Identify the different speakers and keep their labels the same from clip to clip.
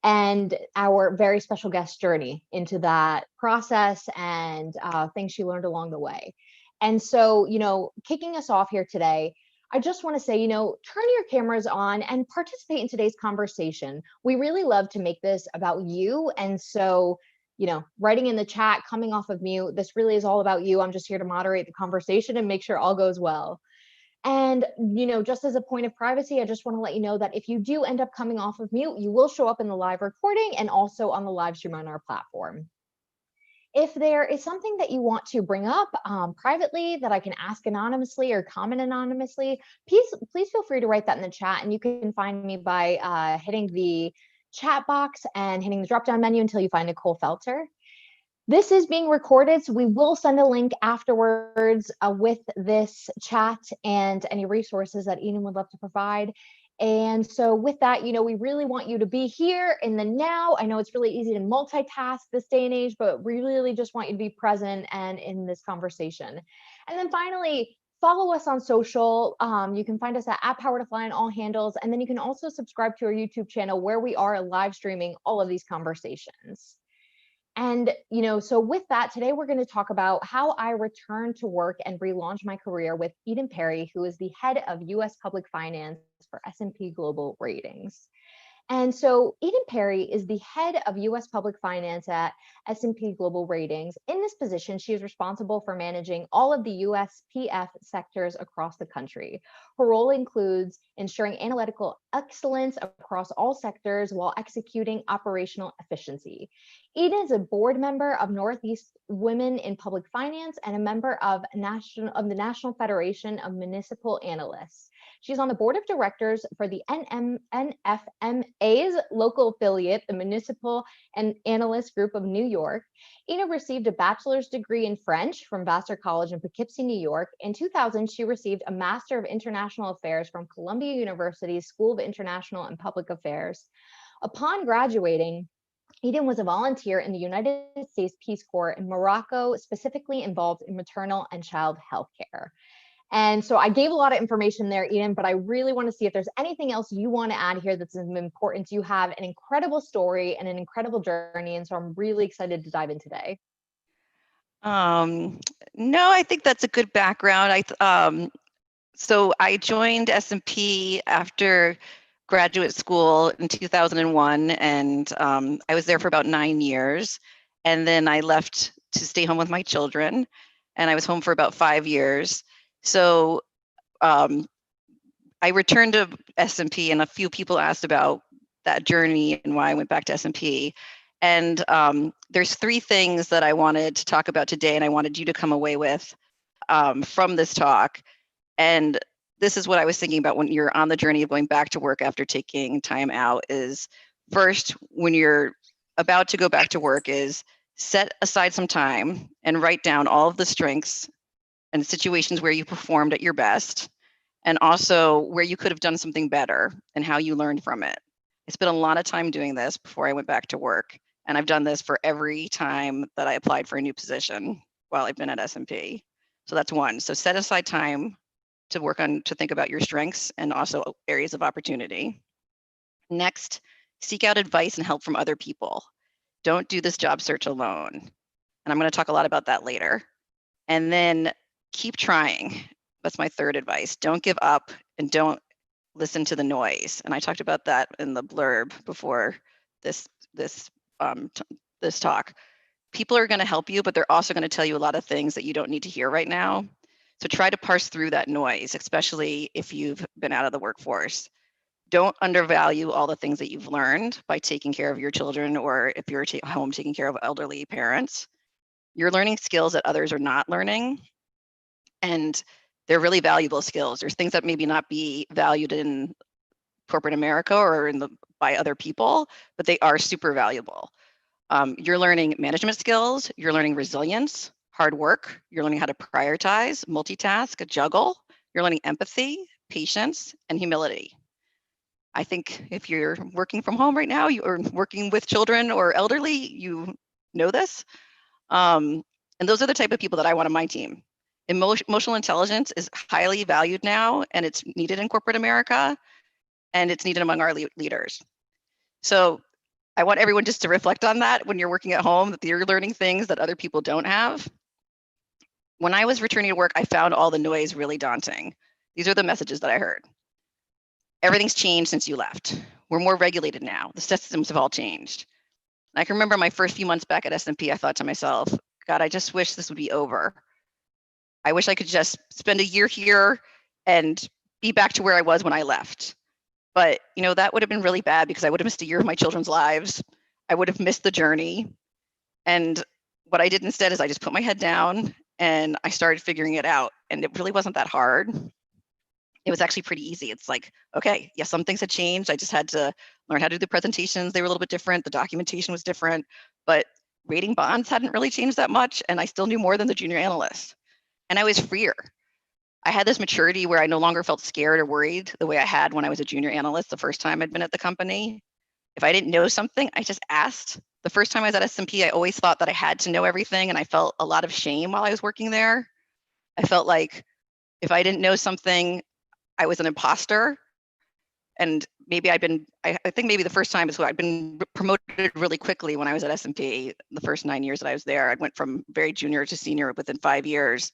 Speaker 1: and our very special guest journey into that process and things she learned along the way. And so, kicking us off here today, I just want to say, turn your cameras on and participate in today's conversation. We really love to make this about you. And so, writing in the chat, coming off of mute, this really is all about you. I'm just here to moderate the conversation and make sure all goes well. And, just as a point of privacy, I just want to let you know that if you do end up coming off of mute, you will show up in the live recording and also on the live stream on our platform. If there is something that you want to bring up privately that I can ask anonymously or comment anonymously, please feel free to write that in the chat. And you can find me by hitting the chat box and hitting the drop-down menu until you find Nicole Felter. This is being recorded, so we will send a link afterwards with this chat and any resources that Eden would love to provide. And so with that, we really want you to be here in the now. I know it's really easy to multitask this day and age, but we really just want you to be present and in this conversation. And then finally, follow us on social. You can find us at PowerToFly on all handles. And then you can also subscribe to our YouTube channel where we are live streaming all of these conversations. And, so with that, today we're going to talk about how I returned to work and relaunched my career with Eden Perry, who is the head of U.S. Public Finance for S&P Global Ratings. And so Eden Perry is the head of U.S. Public Finance at S&P Global Ratings. In this position, she is responsible for managing all of the U.S. PF sectors across the country. Her role includes ensuring analytical excellence across all sectors while executing operational efficiency. Eden is a board member of Northeast Women in Public Finance and a member of the National Federation of Municipal Analysts. She's on the board of directors for the NFMA's local affiliate, the Municipal and Analyst Group of New York. Ina received a bachelor's degree in French from Vassar College in Poughkeepsie, New York. In 2000, she received a Master of International Affairs from Columbia University's School of International and Public Affairs. Upon graduating, Eden was a volunteer in the United States Peace Corps in Morocco, specifically involved in maternal and child health care. And so I gave a lot of information there, Eden, but I really want to see if there's anything else you want to add here that's important. You have an incredible story and an incredible journey, and so I'm really excited to dive in today.
Speaker 2: No, I think that's a good background. So I joined S&P after graduate school in 2001, and I was there for about 9 years. And then I left to stay home with my children, and I was home for about 5 years. So I returned to S&P, and a few people asked about that journey and why I went back to S&P. And there's 3 things that I wanted to talk about today, and I wanted you to come away with from this talk. And this is what I was thinking about when you're on the journey of going back to work after taking time out is, first, when you're about to go back to work, is set aside some time and write down all of the strengths and situations where you performed at your best, and also where you could have done something better and how you learned from it. I spent a lot of time doing this before I went back to work, and I've done this for every time that I applied for a new position while I've been at S&P. So that's one. So set aside time to think about your strengths and also areas of opportunity. Next, seek out advice and help from other people. Don't do this job search alone. And I'm going to talk a lot about that later. And then keep trying. That's my third advice. Don't give up and don't listen to the noise. And I talked about that in the blurb before this talk. People are going to help you, but they're also going to tell you a lot of things that you don't need to hear right now. So try to parse through that noise, especially if you've been out of the workforce. Don't undervalue all the things that you've learned by taking care of your children, or if you're home taking care of elderly parents. You're learning skills that others are not learning, and they're really valuable skills. There's things that maybe not be valued in corporate America or by other people, but they are super valuable. You're learning management skills, you're learning resilience, hard work, you're learning how to prioritize, multitask, juggle, you're learning empathy, patience, and humility. I think if you're working from home right now, you're working with children or elderly, you know this. And those are the type of people that I want on my team. Emotional intelligence is highly valued now, and it's needed in corporate America, and it's needed among our leaders. So I want everyone just to reflect on that when you're working at home, that you're learning things that other people don't have. When I was returning to work, I found all the noise really daunting. These are the messages that I heard. Everything's changed since you left. We're more regulated now. The systems have all changed. I can remember my first few months back at S&P, I thought to myself, God, I just wish this would be over. I wish I could just spend a year here and be back to where I was when I left. But, that would have been really bad because I would have missed a year of my children's lives. I would have missed the journey. And what I did instead is I just put my head down and I started figuring it out. And it really wasn't that hard. It was actually pretty easy. It's like, okay, yes, some things had changed. I just had to learn how to do the presentations. They were a little bit different. The documentation was different, but rating bonds hadn't really changed that much. And I still knew more than the junior analyst. And I was freer. I had this maturity where I no longer felt scared or worried the way I had when I was a junior analyst the first time I'd been at the company. If I didn't know something, I just asked. The first time I was at S&P, I always thought that I had to know everything, and I felt a lot of shame while I was working there. I felt like if I didn't know something, I was an imposter. And maybe I think maybe the first time is when I'd been promoted really quickly when I was at S&P. The first 9 years that I was there, I went from very junior to senior within 5 years.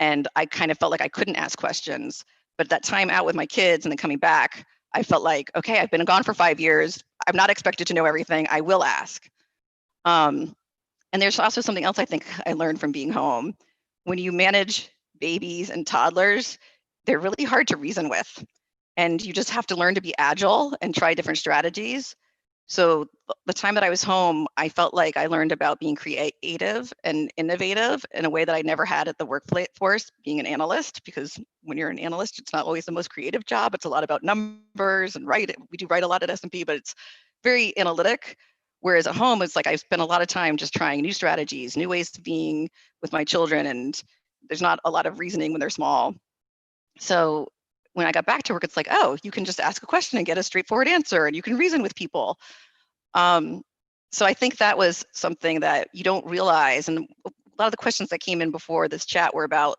Speaker 2: And I kind of felt like I couldn't ask questions. But that time out with my kids and then coming back, I felt like, okay, I've been gone for 5 years. I'm not expected to know everything. I will ask. And there's also something else I think I learned from being home. When you manage babies and toddlers, they're really hard to reason with. And you just have to learn to be agile and try different strategies. So the time that I was home, I felt like I learned about being creative and innovative in a way that I never had at the workforce, being an analyst, because when you're an analyst, it's not always the most creative job. It's a lot about numbers and write. We do write a lot at S&P, but it's very analytic. Whereas at home, it's like I spent a lot of time just trying new strategies, new ways of being with my children, and there's not a lot of reasoning when they're small. So when I got back to work, it's like, oh, you can just ask a question and get a straightforward answer, and you can reason with people. So I think that was something that you don't realize. And a lot of the questions that came in before this chat were about,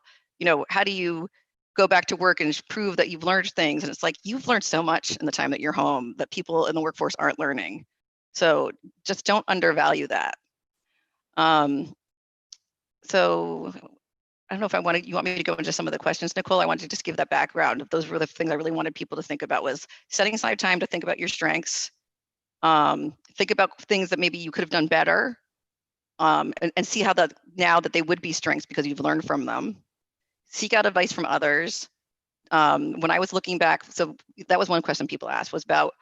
Speaker 2: how do you go back to work and prove that you've learned things? And it's like, you've learned so much in the time that you're home that people in the workforce aren't learning. So just don't undervalue that. So I don't know if you want me to go into some of the questions, Nicole. I wanted to just give that background. Those were the things I really wanted people to think about, was setting aside time to think about your strengths. Think about things that maybe you could have done better, and see how that now that they would be strengths because you've learned from them. Seek out advice from others. When I was looking back, so that was one question people asked, was about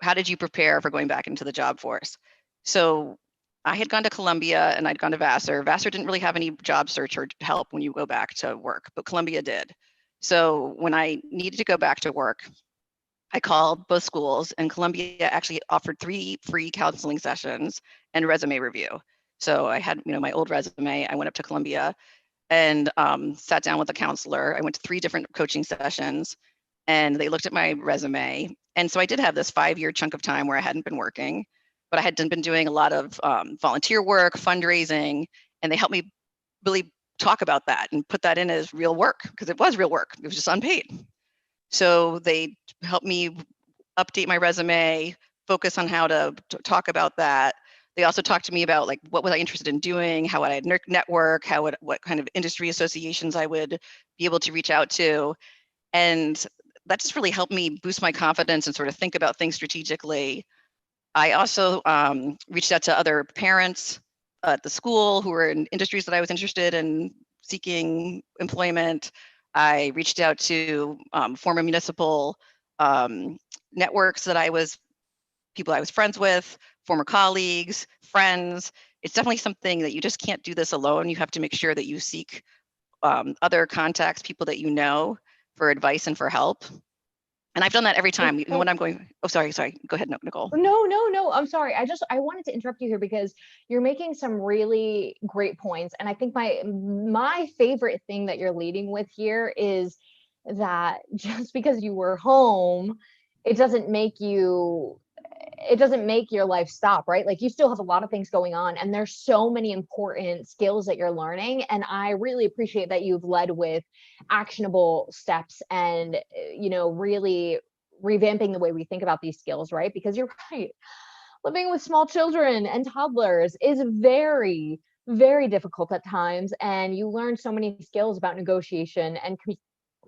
Speaker 2: how did you prepare for going back into the job force? So I had gone to Columbia and I'd gone to Vassar. Vassar didn't really have any job search or help when you go back to work, but Columbia did. So when I needed to go back to work, I called both schools, and Columbia actually offered 3 free counseling sessions and resume review. So I had, my old resume. I went up to Columbia and sat down with a counselor. I went to 3 different coaching sessions, and they looked at my resume. And so I did have this 5-year chunk of time where I hadn't been working, but I had been doing a lot of volunteer work, fundraising, and they helped me really talk about that and put that in as real work, because it was real work. It was just unpaid. So they helped me update my resume, focus on how to talk about that. They also talked to me about like what was I interested in doing, how would I network, what kind of industry associations I would be able to reach out to. And that just really helped me boost my confidence and sort of think about things strategically. I also reached out to other parents at the school who were in industries that I was interested in seeking employment. I reached out to former municipal networks that people I was friends with, former colleagues, friends. It's definitely something that you just can't do this alone. You have to make sure that you seek other contacts, people that you know, for advice and for help. And I've done that every time. Even when I'm going, oh, sorry. Go ahead, Nicole.
Speaker 1: No, I'm sorry. I wanted to interrupt you here because you're making some really great points. And I think my favorite thing that you're leading with here is that just because you were home, it doesn't make your life stop, right? Like you still have a lot of things going on, and there's so many important skills that you're learning. And I really appreciate that you've led with actionable steps and, really revamping the way we think about these skills, right? Because you're right. living with small children and toddlers is very, very difficult at times. And you learn so many skills about negotiation and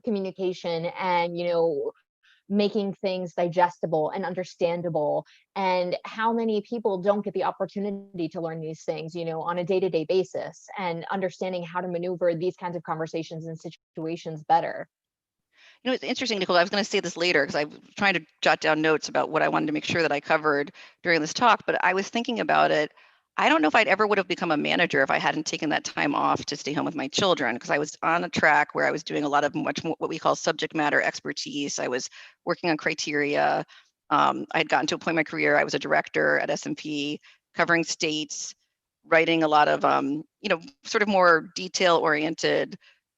Speaker 1: communication and, making things digestible and understandable, and how many people don't get the opportunity to learn these things, on a day-to-day basis, and understanding how to maneuver these kinds of conversations and situations better.
Speaker 2: It's interesting, Nicole. I was going to say this later because I'm trying to jot down notes about what I wanted to make sure that I covered during this talk, but I was thinking about it. I don't know if I'd ever would have become a manager if I hadn't taken that time off to stay home with my children, because I was on a track where I was doing a lot of much more what we call subject matter expertise. I was working on criteria. I had gotten to a point in my career, I was a director at S&P covering states, writing a lot of, sort of more detail-oriented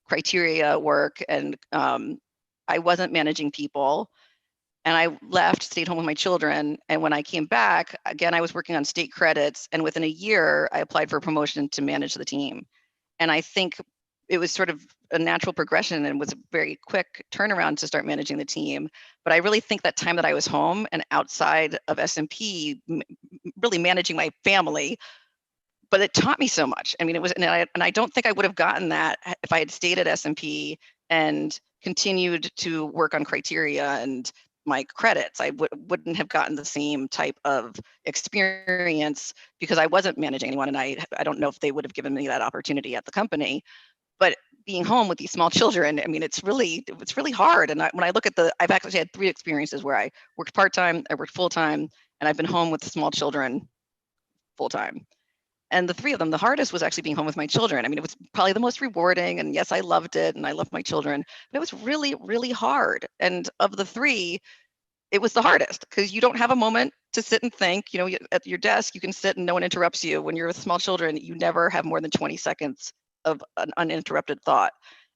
Speaker 2: criteria work, and I wasn't managing people. And I left, stayed home with my children. And when I came back, again, I was working on state credits. And within a year, I applied for a promotion to manage the team. And I think it was sort of a natural progression and was a very quick turnaround to start managing the team. But I really think that time that I was home and outside of S&P, really managing my family, but it taught me so much. I mean, it was, and I don't think I would have gotten that if I had stayed at S&P and continued to work on criteria and my credits. I wouldn't have gotten the same type of experience because I wasn't managing anyone, and I don't know if they would have given me that opportunity at the company. But being home with these small children, I mean, it's really hard. And when I look at I've actually had 3 experiences where I worked part-time, I worked full-time, and I've been home with small children full-time. And the 3 of them, the hardest was actually being home with my children. I mean, it was probably the most rewarding. And yes, I loved it. And I love my children, but it was really, really hard. And of the 3, it was the hardest because you don't have a moment to sit and think. At your desk, you can sit and no one interrupts you. When you're with small children, you never have more than 20 seconds of an uninterrupted thought.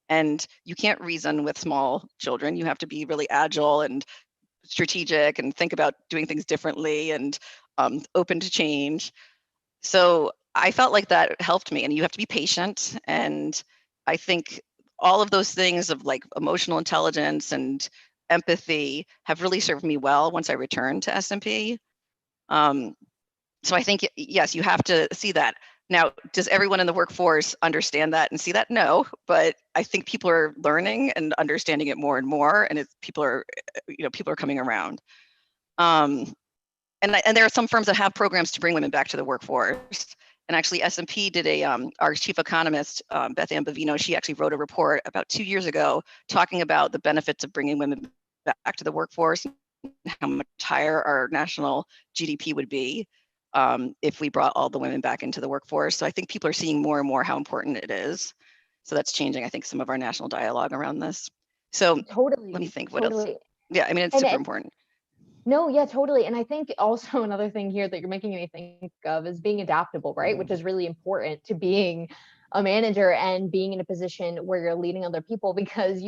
Speaker 2: And you can't reason with small children. You have to be really agile and strategic and think about doing things differently and open to change. So I felt like that helped me, and you have to be patient. And I think all of those things of like emotional intelligence and empathy have really served me well once I returned to S&P. So I think, yes, you have to see that. Now, does everyone in the workforce understand that and see that? No, but I think people are learning and understanding it more and more, and people are coming around. And there are some firms that have programs to bring women back to the workforce. And actually, S&P did our chief economist, Beth Ann Bovino, she actually wrote a report about 2 years ago talking about the benefits of bringing women back to the workforce, and how much higher our national GDP would be if we brought all the women back into the workforce. So I think people are seeing more and more how important it is. So that's changing, I think, some of our national dialogue around this. So
Speaker 1: Totally.
Speaker 2: let me think, what else? Yeah, I mean, it's
Speaker 1: And
Speaker 2: super important.
Speaker 1: no, yeah, totally. And I think also another thing here that you're making me think of is being adaptable, right? Which is really important to being a manager and being in a position where you're leading other people, because,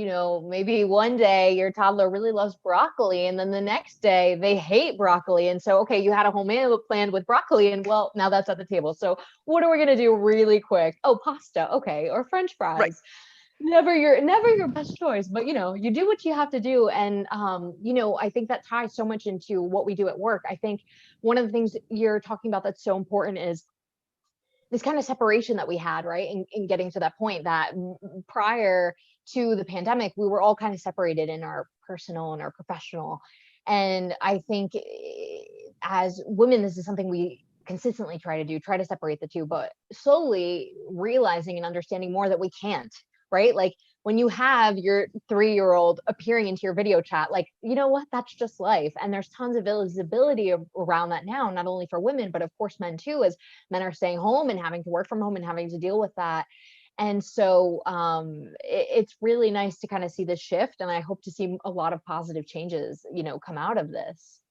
Speaker 1: maybe one day your toddler really loves broccoli and then the next day they hate broccoli. And so, okay, you had a whole meal planned with broccoli, and well, now that's at the table. So what are we going to do really quick? Oh, pasta. Okay. Or French fries.
Speaker 2: Right.
Speaker 1: Never your best choice, but you do what you have to do. And I think that ties so much into what we do at work. I think one of the things you're talking about that's so important is this kind of separation that we had, right? In getting to that point that prior to the pandemic, we were all kind of separated in our personal and our professional. And I think as women, this is something we consistently try to separate the two, but slowly realizing and understanding more that we can't, right? Like when you have your 3-year-old appearing into your video chat, like, you know what, that's just life. And there's tons of visibility around that now, not only for women, but of course men too, as men are staying home and having to work from home and having to deal with that. And so it's really nice to kind of see this shift. And I hope to see a lot of positive changes, come out of this.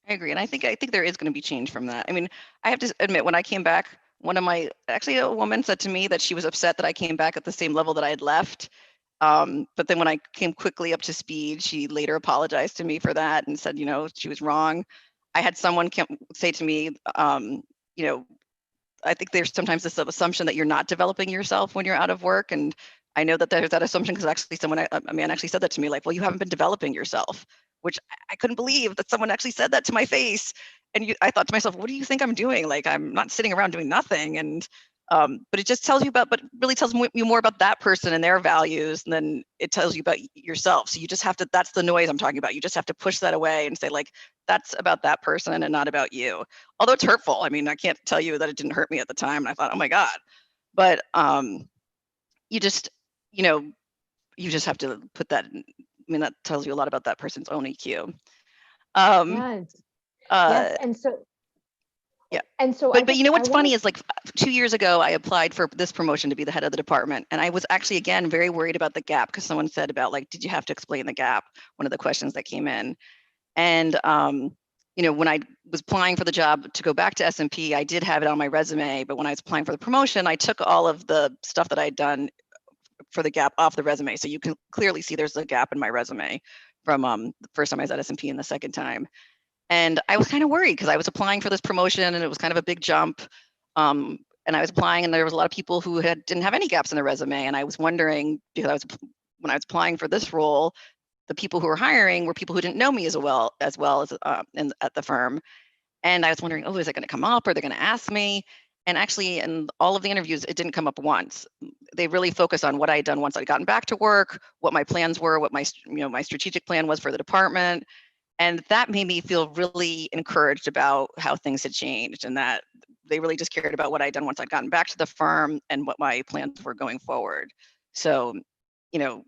Speaker 2: I agree. And I think there is going to be change from that. I mean, I have to admit, when I came back, a woman said to me that she was upset that I came back at the same level that I had left. But then when I came quickly up to speed, she later apologized to me for that and said, she was wrong. I had someone say to me, I think there's sometimes this assumption that you're not developing yourself when you're out of work. And I know that there's that assumption because actually a man actually said that to me, like, well, you haven't been developing yourself, which I couldn't believe that someone actually said that to my face. I thought to myself, what do you think I'm doing? Like, I'm not sitting around doing nothing. And but it just tells you about, but really tells you more about that person and their values, and then it tells you about yourself. So you just have to, that's the noise I'm talking about. You just have to push that away and say, like, that's about that person and not about you. Although it's hurtful. I mean, I can't tell you that it didn't hurt me at the time. And I thought, oh my God. But you just, you know, you just have to put that in. I mean, that tells you a lot about that person's own EQ.
Speaker 1: Yes.
Speaker 2: Uh,
Speaker 1: Yes. And so,
Speaker 2: yeah.
Speaker 1: I
Speaker 2: But
Speaker 1: guess
Speaker 2: you know
Speaker 1: I
Speaker 2: what's
Speaker 1: wanted,
Speaker 2: funny is, like, 2 years ago, I applied for this promotion to be the head of the department. And I was actually, again, very worried about the gap, because someone said about, like, did you have to explain the gap? One of the questions that came in. And, you know, when I was applying for the job to go back to S&P, I did have it on my resume. But when I was applying for the promotion, I took all of the stuff that I'd done for the gap off the resume. So you can clearly see there's a gap in my resume from the first time I was at S&P and the second time. And I was kind of worried because I was applying for this promotion and it was kind of a big jump. And I was applying, and there was a lot of people who didn't have any gaps in their resume. And I was wondering, because when I was applying for this role, the people who were hiring were people who didn't know me as well as at the firm. And I was wondering, oh, is it going to come up? Are they going to ask me? And actually, in all of the interviews, it didn't come up once. They really focused on what I had done once I'd gotten back to work, what my plans were, what my strategic plan was for the department. And that made me feel really encouraged about how things had changed, and that they really just cared about what I'd done once I'd gotten back to the firm and what my plans were going forward. So, you know,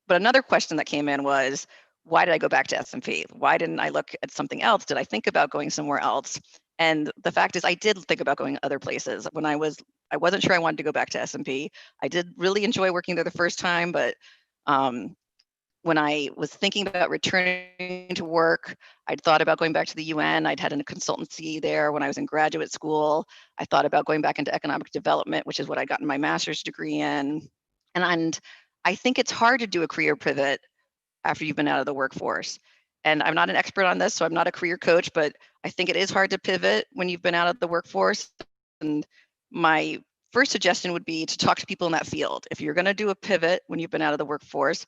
Speaker 2: but another question that came in was, why did I go back to S&P? Why didn't I look at something else? Did I think about going somewhere else? And the fact is, I did think about going other places. I wasn't sure I wanted to go back to S&P. I did really enjoy working there the first time, but when I was thinking about returning to work, I'd thought about going back to the UN. I'd had a consultancy there when I was in graduate school. I thought about going back into economic development, which is what I got my master's degree in. And I think it's hard to do a career pivot after you've been out of the workforce. And I'm not an expert on this, so I'm not a career coach, but I think it is hard to pivot when you've been out of the workforce. And my first suggestion would be to talk to people in that field. If you're going to do a pivot when you've been out of the workforce,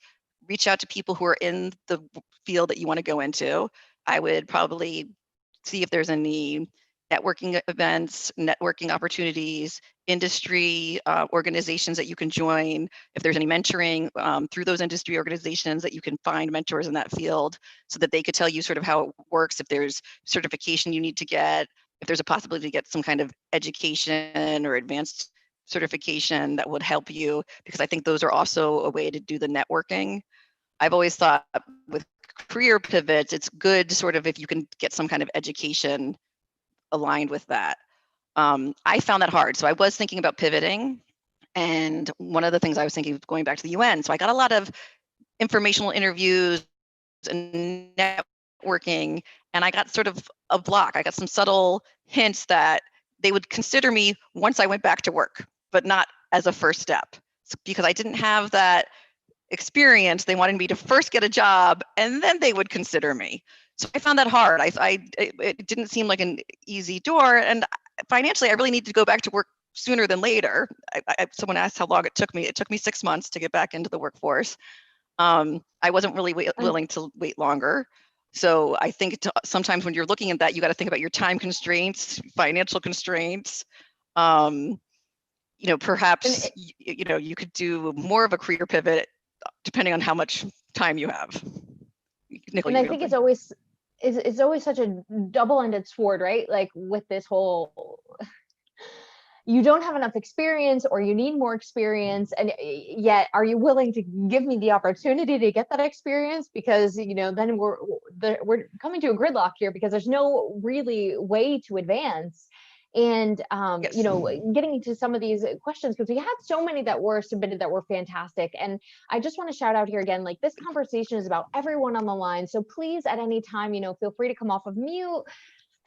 Speaker 2: reach out to people who are in the field that you want to go into. I would probably see if there's any networking events, networking opportunities, industry organizations that you can join. If there's any mentoring through those industry organizations, that you can find mentors in that field so that they could tell you sort of how it works. If there's certification you need to get, if there's a possibility to get some kind of education or advanced certification that would help you, because I think those are also a way to do the networking. I've always thought with career pivots, it's good sort of if you can get some kind of education aligned with that. I found that hard. So I was thinking about pivoting. And one of the things I was thinking of going back to the UN. So I got a lot of informational interviews and networking, and I got sort of a block. I got some subtle hints that they would consider me once I went back to work, but not as a first step. Because I didn't have that experience, they wanted me to first get a job and then they would consider me. So I found that hard. It didn't seem like an easy door. And financially, I really needed to go back to work sooner than later. Someone asked how long it took me. It took me 6 months to get back into the workforce. I wasn't really willing to wait longer. So I think sometimes when you're looking at that, you got to think about your time constraints, financial constraints. Perhaps, you could do more of a career pivot depending on how much time you have. Nicole,
Speaker 1: and I think it's always such a double-ended sword, right? Like with this whole, you don't have enough experience or you need more experience, and yet are you willing to give me the opportunity to get that experience? Because then we're coming to a gridlock here, because there's no really way to advance. And
Speaker 2: yes.
Speaker 1: Getting into some of these questions, because we had so many that were submitted that were fantastic. And I just want to shout out here again, like, this conversation is about everyone on the line. So please, at any time, feel free to come off of mute,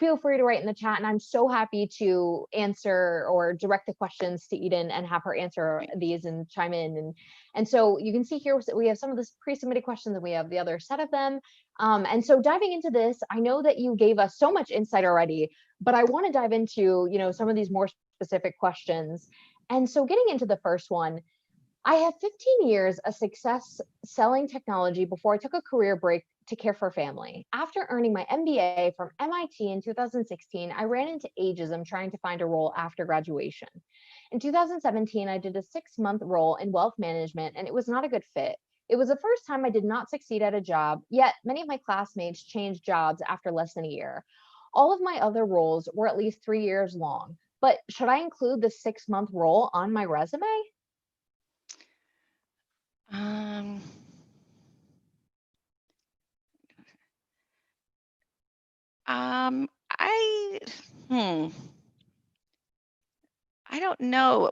Speaker 1: feel free to write in the chat, and I'm so happy to answer or direct the questions to Eden and have her answer these and chime in. And so you can see here, we have some of the pre-submitted questions and we have the other set of them. And so diving into this, I know that you gave us so much insight already, but I want to dive into, some of these more specific questions. And so getting into the first one, I have 15 years of success selling technology before I took a career break to care for family. After earning my MBA from MIT in 2016, I ran into ageism trying to find a role after graduation. In 2017, I did a 6-month role in wealth management, and it was not a good fit. It was the first time I did not succeed at a job, yet many of my classmates changed jobs after less than a year. All of my other roles were at least 3 years long. But should I include the 6-month role on my resume?
Speaker 2: Um, I, hmm, I don't know.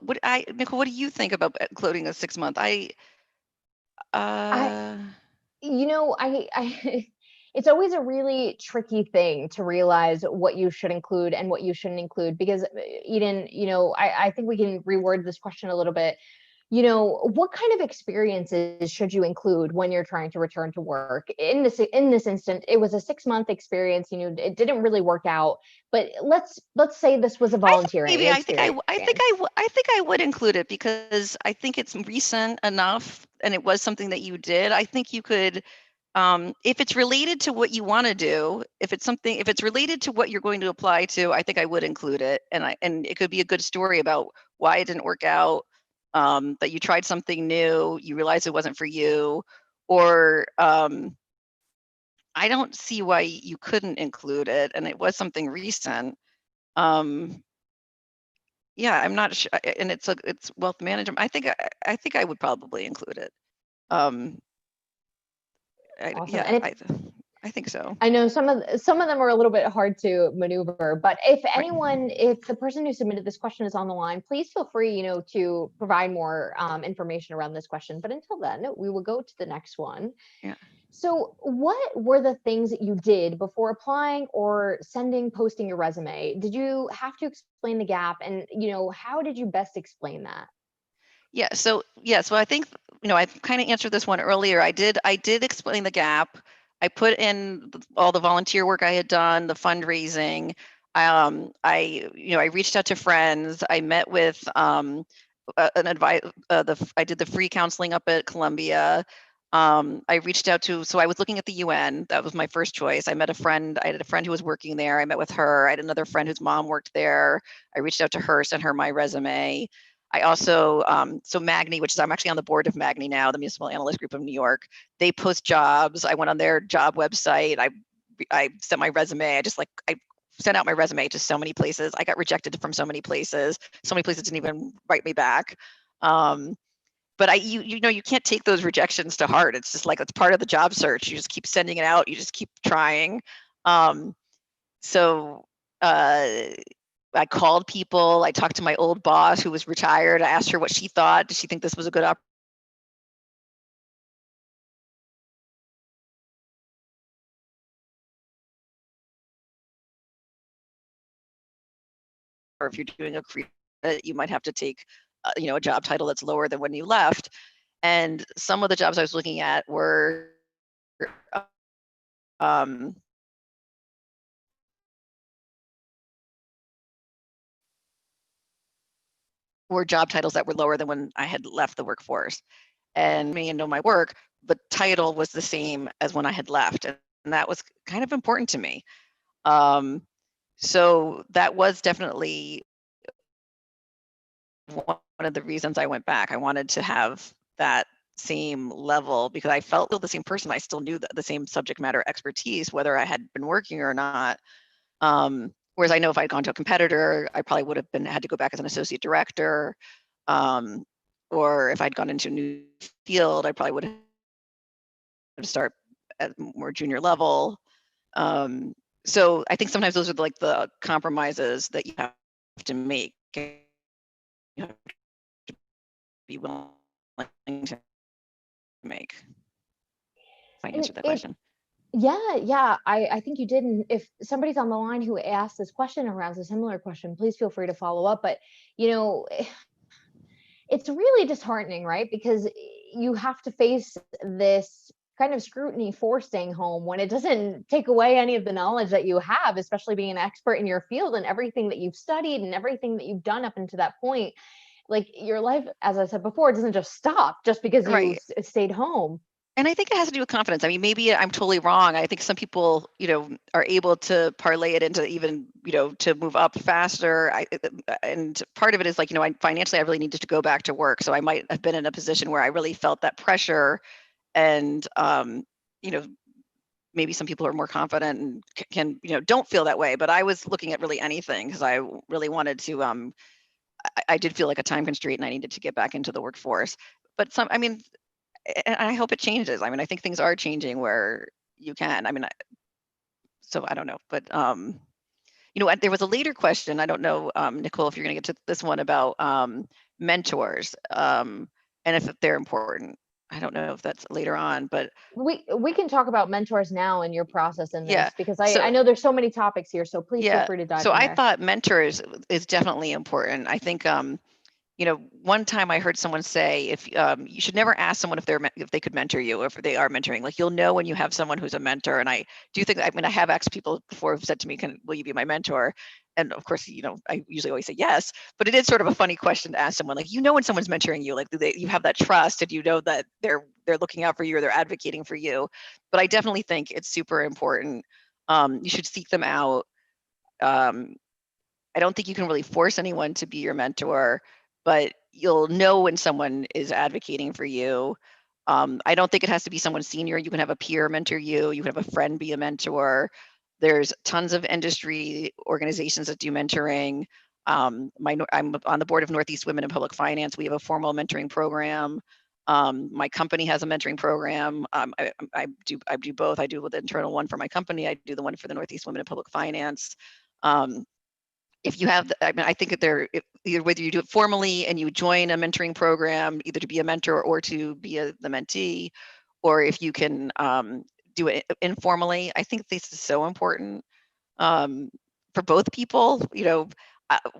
Speaker 2: Nicole, what do you think about including a 6-month?
Speaker 1: I,
Speaker 2: Uh,
Speaker 1: I it's always a really tricky thing to realize what you should include and what you shouldn't include because Eden, I think we can reword this question a little bit. What kind of experiences should you include when you're trying to return to work? In this instant, it was a 6-month experience. It didn't really work out, but let's say this was a
Speaker 2: I think
Speaker 1: volunteering
Speaker 2: maybe
Speaker 1: experience.
Speaker 2: I think I would include it because I think it's recent enough and it was something that you did. I think you could, if it's related to what you want to do, if it's related to what you're going to apply to, I think I would include it. And it could be a good story about why it didn't work out, that you tried something new, you realized it wasn't for you, or I don't see why you couldn't include it. And it was something recent. Um, yeah, I'm not sure, and it's wealth management. I think I would probably include it. Um,
Speaker 1: Awesome.
Speaker 2: yeah,
Speaker 1: And if
Speaker 2: I think so.
Speaker 1: I know some of them are a little bit hard to maneuver, but
Speaker 2: Right.
Speaker 1: if the person who submitted this question is on the line, please feel free, to provide more information around this question. But until then, we will go to the next one.
Speaker 2: Yeah.
Speaker 1: So, what were the things that you did before applying or posting your resume? Did you have to explain the gap, and how did you best explain that?
Speaker 2: So I think I kind of answered this one earlier. I did explain the gap. I put in all the volunteer work I had done, the fundraising. I reached out to friends. I met with an advice. I did the free counseling up at Columbia. I reached out to, so I was looking at the UN. That was my first choice. I met a friend. I had a friend who was working there. I met with her. I had another friend whose mom worked there. I reached out to her, sent her my resume. I also, so Magni, which is, I'm actually on the board of Magni now, the Municipal Analyst Group of New York. They post jobs. I went on their job website. I sent my resume. I sent out my resume to so many places. I got rejected from so many places. So many places didn't even write me back. But you can't take those rejections to heart. It's just like, it's part of the job search. You just keep sending it out. You just keep trying. So I called people. I talked to my old boss who was retired. I asked her what she thought. Did she think this was a good opportunity? Or if you're doing a career, you might have to take, a job title that's lower than when you left. And some of the jobs I was looking at um, were job titles that were lower than when I had left the workforce. And me and know my work, the title was the same as when I had left. And that was kind of important to me. So that was definitely one of the reasons I went back. I wanted to have that same level because I felt the same person. I still knew the same subject matter expertise, whether I had been working or not. Whereas I know if I'd gone to a competitor, I probably would have had to go back as an associate director. Or if I'd gone into a new field, I probably would have to start at more junior level. So I think sometimes those are like the compromises that you have to make. You have to be willing to make. If I
Speaker 1: And
Speaker 2: answered that question.
Speaker 1: yeah, I think you did. And if somebody's on the line who asked this question or has a similar question, please feel free to follow up. But you know, it's really disheartening, right? Because you have to face this kind of scrutiny for staying home when it doesn't take away any of the knowledge that you have, especially being an expert in your field and everything that you've studied and everything that you've done up until that point. Like your life, as I said before, doesn't just stop just because you
Speaker 2: Right.
Speaker 1: stayed home.
Speaker 2: And I think it has to do with confidence. I mean, maybe I'm totally wrong. I think some people, are able to parlay it into even, to move up faster. And part of it is like, financially, I really needed to go back to work. So I might have been in a position where I really felt that pressure. And, you know, maybe some people are more confident and can, don't feel that way. But I was looking at really anything because I really wanted to, I did feel like a time constraint and I needed to get back into the workforce. But and I hope it changes. I mean, I think things are changing where you can. I mean, so I don't know, but there was a later question. I don't know, Nicole, if you're going to get to this one about mentors and if they're important. I don't know if that's later on, but
Speaker 1: We can talk about mentors now in your process in
Speaker 2: yeah.
Speaker 1: this, because I know there's so many topics here. So please feel free to dive
Speaker 2: So
Speaker 1: in
Speaker 2: I
Speaker 1: there.
Speaker 2: thought mentors is definitely important. I think one time I heard someone say, if you should never ask someone if they could mentor you or if they are mentoring. Like, you'll know when you have someone who's a mentor. And I do think, I mean, I have asked people before who've said to me, will you be my mentor? And of course, I usually always say yes, but it is sort of a funny question to ask someone. Like, when someone's mentoring you, like, you have that trust and that they're looking out for you or they're advocating for you. But I definitely think it's super important. You should seek them out. I don't think you can really force anyone to be your mentor, but you'll know when someone is advocating for you. I don't think it has to be someone senior. You can have a peer mentor you. You can have a friend be a mentor. There's tons of industry organizations that do mentoring. I'm on the board of Northeast Women in Public Finance. We have a formal mentoring program. My company has a mentoring program. I do both. I do the internal one for my company. I do the one for the Northeast Women in Public Finance. If you have, I think that either whether you do it formally and you join a mentoring program, either to be a mentor or to be the mentee, or if you can do it informally, I think this is so important for both people.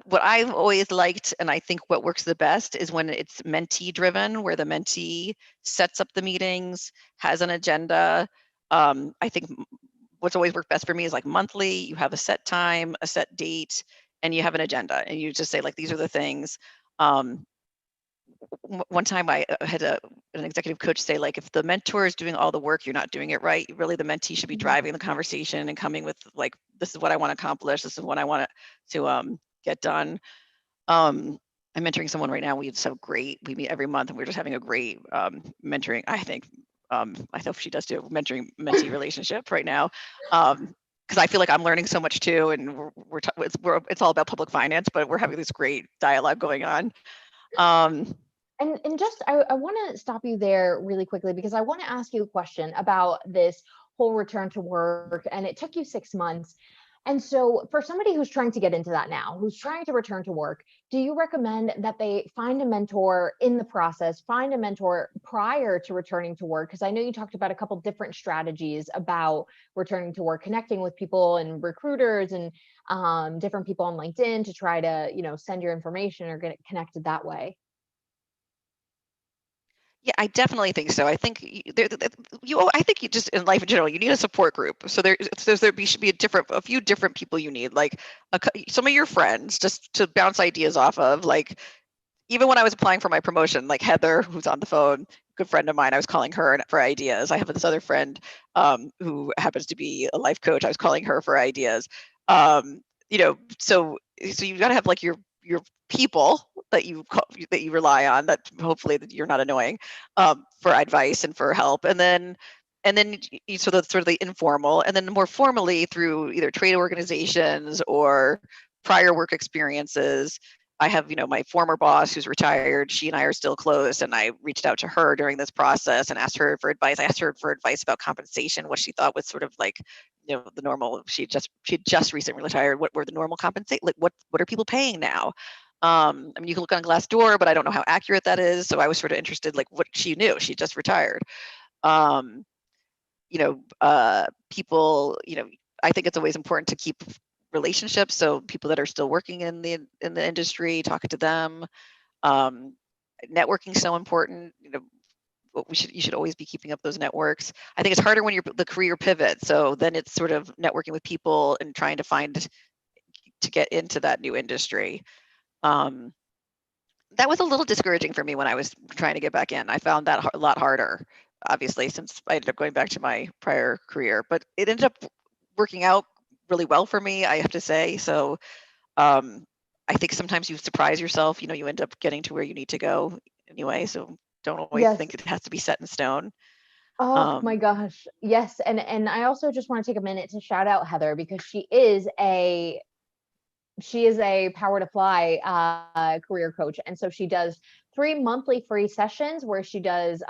Speaker 2: What I've always liked, and I think what works the best, is when it's mentee driven, where the mentee sets up the meetings, has an agenda. I think what's always worked best for me is like monthly, you have a set time, a set date, and you have an agenda, and you just say, like, these are the things. One time I had an executive coach say, like, if the mentor is doing all the work, you're not doing it right. Really, the mentee should be driving the conversation and coming with, like, this is what I want to accomplish. This is what I want to get done. I'm mentoring someone right now. We so great. We meet every month and we're just having a great mentoring, I think. I hope she does too, mentoring mentee relationship right now. Because I feel like I'm learning so much too, and it's all about public finance, but we're having this great dialogue going on.
Speaker 1: And just, I want to stop you there really quickly, because I want to ask you a question about this whole return to work. And it took you 6 months. And so for somebody who's trying to get into that now, who's trying to return to work, do you recommend that they find a mentor in the process, find a mentor prior to returning to work? Because I know you talked about a couple different strategies about returning to work, connecting with people and recruiters and different people on LinkedIn to try to, send your information or get connected that way.
Speaker 2: Yeah, I definitely think so. I think I think you just, in life in general, you need a support group. So there should be a few different people you need, like some of your friends, just to bounce ideas off of. Like, even when I was applying for my promotion, like Heather, who's on the phone, good friend of mine, I was calling her for ideas. I have this other friend who happens to be a life coach. I was calling her for ideas. So you got to have, like, your people that you rely on, that hopefully that you're not annoying, for advice and for help, and then so that's sort of the informal, and then more formally through either trade organizations or prior work experiences. I have, my former boss who's retired. She and I are still close, and I reached out to her during this process and asked her for advice. I asked her for advice about compensation, what she thought was sort of like, the normal. She just recently retired. What were the normal compensate? Like, what are people paying now? I mean, you can look on Glassdoor, but I don't know how accurate that is. So I was sort of interested, like, what she knew. She just retired. Um, People, I think it's always important to keep relationships. So people that are still working in the industry, talking to them. Networking so important. You should always be keeping up those networks. I think it's harder when you're the career pivot. So then it's sort of networking with people and trying to get into that new industry. That was a little discouraging for me when I was trying to get back in. I found that a lot harder. obviously, since I ended up going back to my prior career, but it ended up working out really well for me, I have to say. So I think sometimes you surprise yourself, you end up getting to where you need to go anyway. So don't always think
Speaker 1: Yes.
Speaker 2: it has to be set in stone.
Speaker 1: Oh my
Speaker 2: Um,
Speaker 1: gosh. Yes. And I also just want to take a minute to shout out Heather because she is a PowerToFly career coach. And so she does 3 monthly free sessions where she does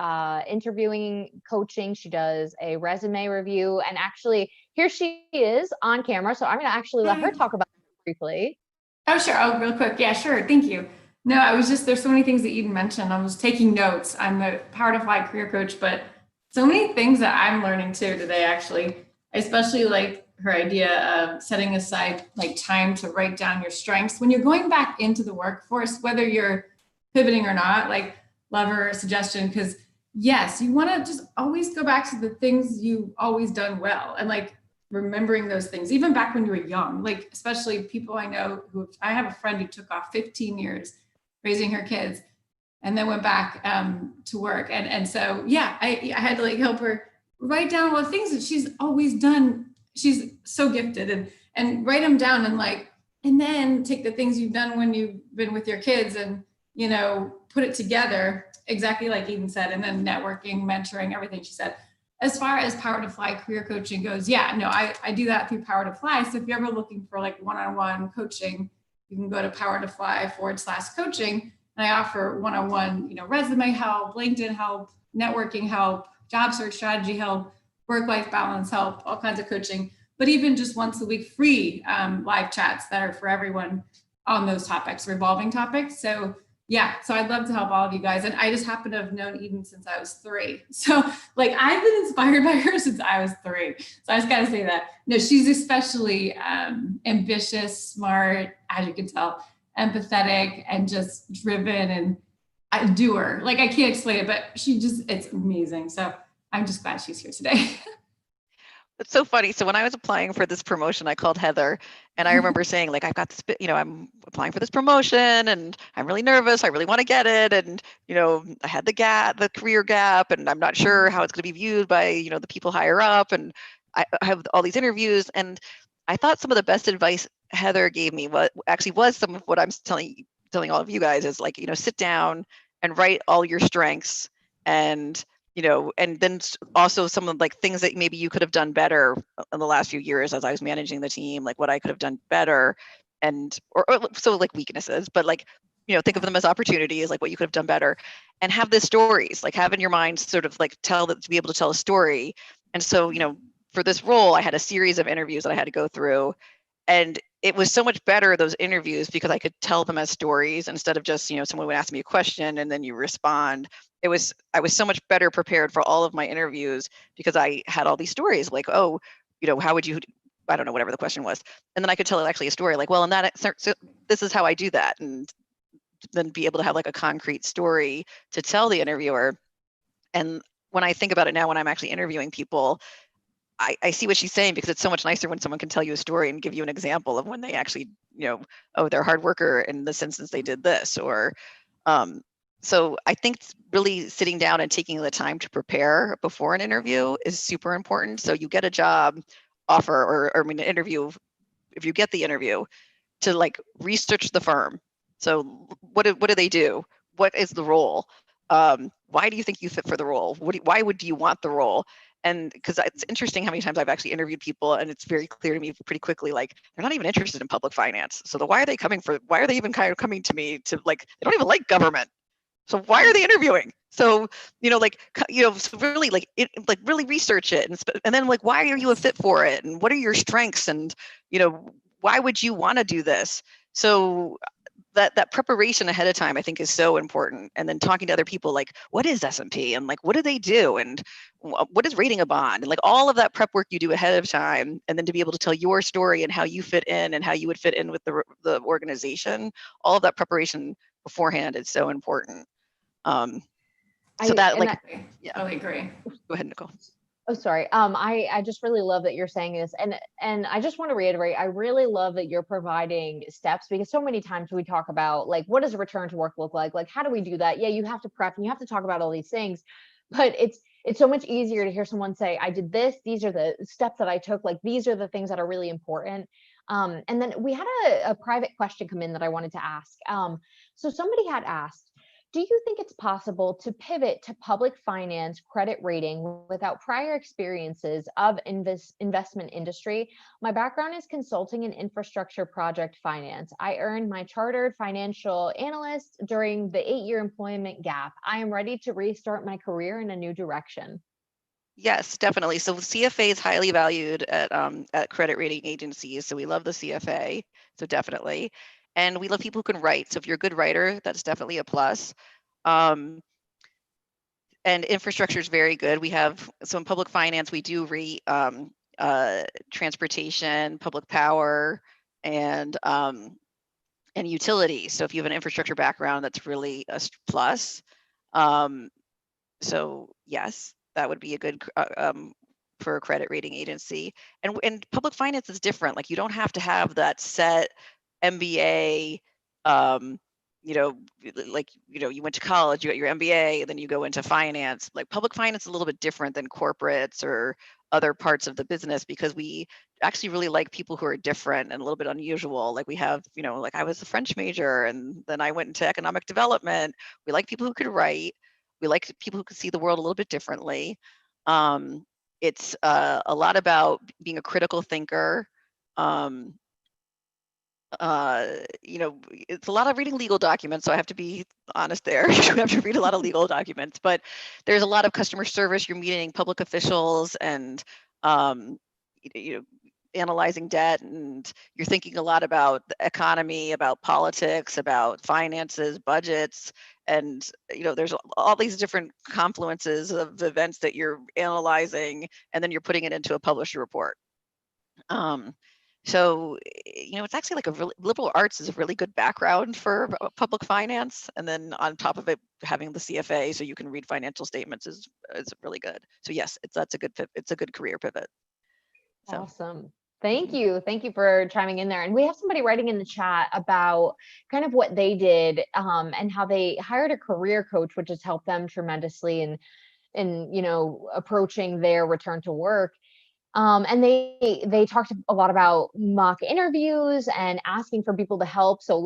Speaker 1: interviewing, coaching, she does a resume review. And actually, here she is on camera. So I'm going to actually let her
Speaker 3: Hi.
Speaker 1: talk about it briefly.
Speaker 3: Oh, sure. Oh, real quick. Yeah, sure. Thank you. No, there's so many things that Eden mentioned. I was taking notes. I'm the Power to Fly career coach, but so many things that I'm learning too today, actually. I especially like her idea of setting aside like time to write down your strengths when you're going back into the workforce, whether you're pivoting or not. Like, love her suggestion because yes, you want to just always go back to the things you've always done well and like remembering those things, even back when you were young, like especially people I know I have a friend who took off 15 years raising her kids and then went back to work. And so, yeah, I had to like help her write down all the things that she's always done. She's so gifted and write them down and then take the things you've done when you've been with your kids and, put it together exactly like Eden said, and then networking, mentoring, everything she said. As far as Power to Fly career coaching goes, yeah, no, I do that through Power to Fly. So if you're ever looking for like one-on-one coaching, you can go to PowerToFly/coaching. And I offer one-on-one, resume help, LinkedIn help, networking help, job search strategy help, work-life balance help, all kinds of coaching. But even just once a week, free live chats that are for everyone on those topics, revolving topics. So yeah, so I'd love to help all of you guys. And I just happen to have known Eden since I was 3. So like I've been inspired by her since I was 3. So I just gotta say that. No, she's especially ambitious, smart, as you can tell, empathetic, and just driven and a doer. Like I can't explain it, but it's amazing. So I'm just glad she's here today.
Speaker 2: It's so funny. So when I was applying for this promotion, I called Heather and I remember saying like, I've got this, I'm applying for this promotion and I'm really nervous. I really want to get it. And, I had the career gap and I'm not sure how it's going to be viewed by, the people higher up. And I have all these interviews. And I thought some of the best advice Heather gave me was some of what I'm telling all of you guys is like, sit down and write all your strengths and and then also some of like things that maybe you could have done better in the last few years as I was managing the team, like what I could have done better and or so like weaknesses, but like, think of them as opportunities, like what you could have done better and have the stories, like have in your mind sort of like to be able to tell a story. And so, for this role, I had a series of interviews that I had to go through. And it was so much better, those interviews, because I could tell them as stories instead of just, someone would ask me a question and then you respond. I was so much better prepared for all of my interviews because I had all these stories like, oh, how would you, I don't know, whatever the question was. And then I could tell actually a story like, well, in that, so this is how I do that. And then be able to have like a concrete story to tell the interviewer. And when I think about it now, when I'm actually interviewing people, I see what she's saying because it's so much nicer when someone can tell you a story and give you an example of when they actually, oh, they're a hard worker in this instance, they did this. Or so I think really sitting down and taking the time to prepare before an interview is super important. So you get a job offer or an interview, if you get the interview, to like research the firm. So what do they do? What is the role? Why do you think you fit for the role? Why would you want the role? And because it's interesting how many times I've actually interviewed people and it's very clear to me pretty quickly, like they're not even interested in public finance. So why are they even kind of coming to me to like, they don't even like government. So why are they interviewing? So, so really like really research it and then like, why are you a fit for it? And what are your strengths? And, why would you want to do this? So that preparation ahead of time, I think, is so important. And then talking to other people, like, what is S&P and like, what do they do? And what is rating a bond? And like all of that prep work you do ahead of time. And then to be able to tell your story and how you fit in and how you would fit in with the organization, all of that preparation beforehand is so important. So that like, yeah.
Speaker 3: Totally agree.
Speaker 2: Go ahead, Nicole.
Speaker 1: Oh, sorry. I just really love that you're saying this. And I just want to reiterate, I really love that you're providing steps because so many times we talk about like, what does a return to work look like? Like, how do we do that? Yeah, you have to prep and you have to talk about all these things, but it's so much easier to hear someone say, I did this, these are the steps that I took, like these are the things that are really important. And then we had a private question come in that I wanted to ask. So somebody had asked, do you think it's possible to pivot to public finance credit rating without prior experiences of investment industry? My background is consulting and infrastructure project finance. I earned my chartered financial analyst during the 8-year employment gap. I am ready to restart my career in a new direction.
Speaker 2: Yes, definitely. So CFA is highly valued at credit rating agencies. So we love the CFA. So definitely. And we love people who can write. So if you're a good writer, that's definitely a plus. And infrastructure is very good. We have, so in public finance, we do transportation, public power, and utilities. So if you have an infrastructure background, that's really a plus. So yes, that would be a good for a credit rating agency. And public finance is different. Like you don't have to have that set MBA. You went to college, you got your MBA, and then you go into finance. Like public finance is a little bit different than corporates or other parts of the business because we actually really like people who are different and a little bit unusual. Like we have, like I was a French major and then I went into economic development. We like people who could write. We like people who can see the world a little bit differently. It's a lot about being a critical thinker. It's a lot of reading legal documents, so I have to be honest there. You have to read a lot of legal documents, but there's a lot of customer service. You're meeting public officials and analyzing debt, and you're thinking a lot about the economy, about politics, about finances, budgets, and there's all these different confluences of events that you're analyzing, and then you're putting it into a published report. So it's actually like liberal arts is a really good background for public finance, and then on top of it, having the CFA so you can read financial statements is really good. So yes, it's a good career pivot. So.
Speaker 1: Awesome. Thank you. Thank you for chiming in there. And we have somebody writing in the chat about kind of what they did and how they hired a career coach, which has helped them tremendously in approaching their return to work. And they talked a lot about mock interviews and asking for people to help. So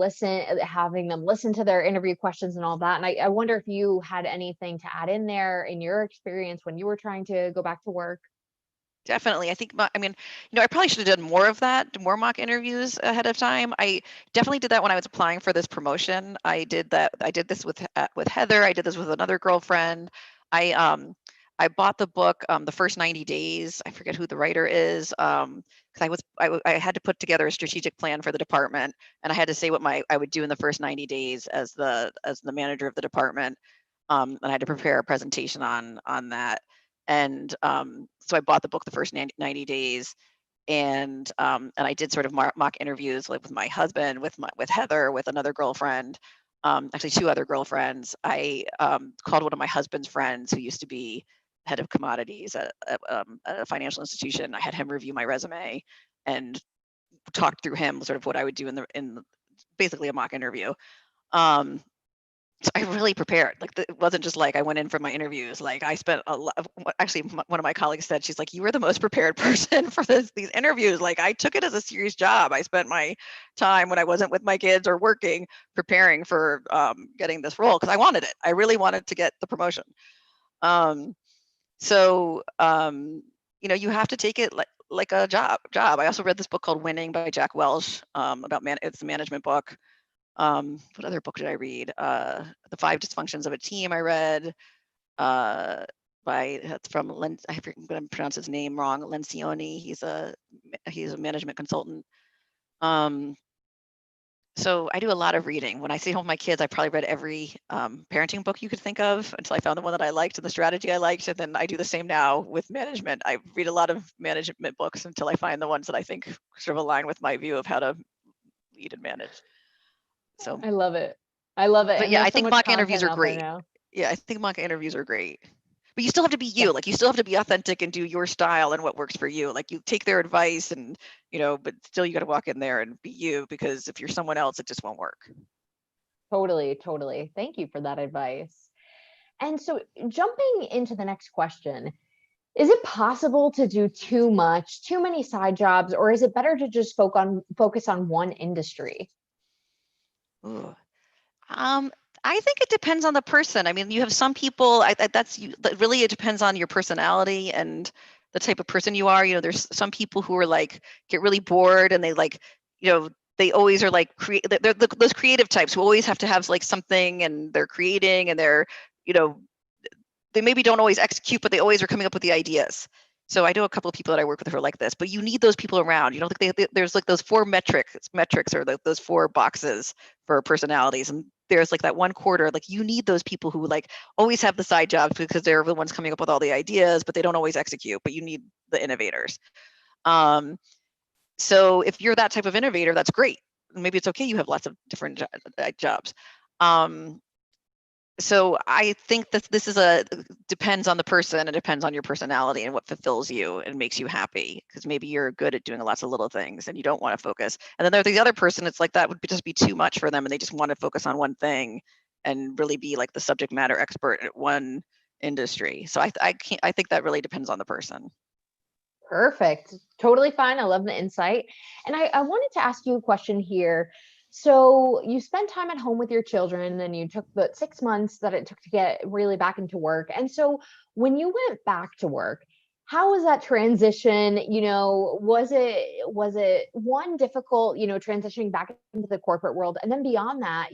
Speaker 1: having them listen to their interview questions and all that. And I wonder if you had anything to add in there in your experience when you were trying to go back to work.
Speaker 2: Definitely. I think, I probably should have done more of that, more mock interviews ahead of time. I definitely did that when I was applying for this promotion. I did this with Heather. I did this with another girlfriend. I bought the book, The First 90 Days. I forget who the writer is, because I had to put together a strategic plan for the department, and I had to say what I would do in the first 90 days as the manager of the department, and I had to prepare a presentation on that. And so I bought the book, The First 90 Days, and I did sort of mock interviews, like with my husband, with Heather, with another girlfriend, actually 2 other girlfriends. I called one of my husband's friends who used to be head of commodities at a financial institution. I had him review my resume and talked through him sort of what I would do in basically a mock interview. So I really prepared. Like it wasn't just like I went in for my interviews. Like I spent a lot. Actually, one of my colleagues said, she's like, "You were the most prepared person for these interviews." Like I took it as a serious job. I spent my time when I wasn't with my kids or working preparing for getting this role because I wanted it. I really wanted to get the promotion. So you have to take it like a job. I also read this book called Winning by Jack Welch about it's a management book. What other book did I read? The 5 Dysfunctions of a Team I read that's from I'm going to pronounce his name wrong. Lencioni. He's a management consultant. So I do a lot of reading. When I stay home with my kids, I probably read every parenting book you could think of until I found the one that I liked and the strategy I liked. And then I do the same now with management. I read a lot of management books until I find the ones that I think sort of align with my view of how to lead and manage. So
Speaker 1: I love it. But
Speaker 2: yeah, I think mock interviews are great. Yeah, I think mock interviews are great. But you still have to be you. Yeah. Like you still have to be authentic and do your style and what works for you. Like you take their advice and, but still you got to walk in there and be you, because if you're someone else, it just won't work.
Speaker 1: Totally. Thank you for that advice. And so jumping into the next question, is it possible to do too much, too many side jobs, or is it better to just focus on one industry?
Speaker 2: Ooh. I think it depends on the person. I mean, you have some people, that really, it depends on your personality and the type of person you are. You know, there's some people who are like, get really bored and they like, you know, they always are like, they're those creative types who always have to have like something and they're creating and they're, you know, they maybe don't always execute, but they always are coming up with the ideas. So I know a couple of people that I work with who are like this, but you need those people around. You know, there's like those four metrics or those four boxes for personalities. And there's like that one quarter, like you need those people who like always have the side jobs because they're the ones coming up with all the ideas, but they don't always execute, but you need the innovators. So if you're that type of innovator, that's great. Maybe it's okay. You have lots of different jobs. So I think that this is depends on the person and depends on your personality and what fulfills you and makes you happy, because maybe you're good at doing lots of little things and you don't want to focus. And then there's the other person, it's like that would just be too much for them and they just want to focus on one thing and really be like the subject matter expert at one industry. So I think that really depends on the person.
Speaker 1: Perfect. Totally fine. I love the insight. And I wanted to ask you a question here. So you spent time at home with your children, and then you took the 6 months that it took to get really back into work. And so when you went back to work, how was that transition? You know, was it one difficult, transitioning back into the corporate world? And then beyond that,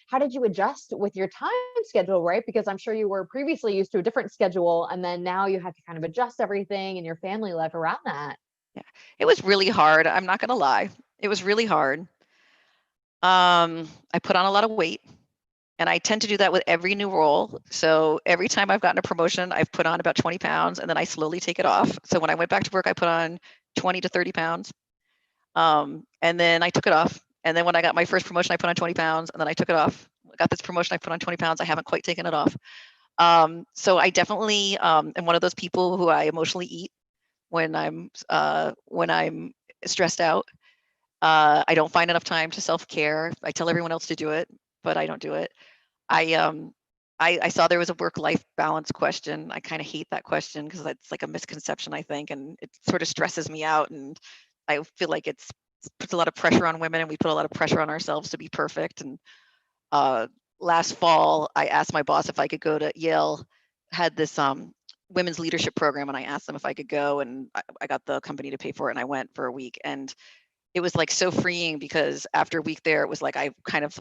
Speaker 1: how did you adjust with your time schedule, right? Because I'm sure you were previously used to a different schedule, and then now you had to kind of adjust everything and your family life around that.
Speaker 2: Yeah, it was really hard. I'm not going to lie. It was really hard. I put on a lot of weight. And I tend to do that with every new role. So every time I've gotten a promotion, I've put on about 20 pounds and then I slowly take it off. So when I went back to work, I put on 20 to 30 pounds. And then I took it off. And then when I got my first promotion, I put on 20 pounds and then I took it off. I got this promotion, I put on 20 pounds. I haven't quite taken it off. So I definitely am one of those people who I emotionally eat when I'm stressed out. I don't find enough time to self-care. I tell everyone else to do it, but I don't do it. I saw there was a work-life balance question. I kind of hate that question because it's like a misconception, I think, and it sort of stresses me out. And I feel like it puts a lot of pressure on women, and we put a lot of pressure on ourselves to be perfect. And last fall, I asked my boss if I could go to Yale, had this women's leadership program, and I asked them if I could go, and I got the company to pay for it, and I went for a week. And it was like so freeing because after a week there, it was like I kind of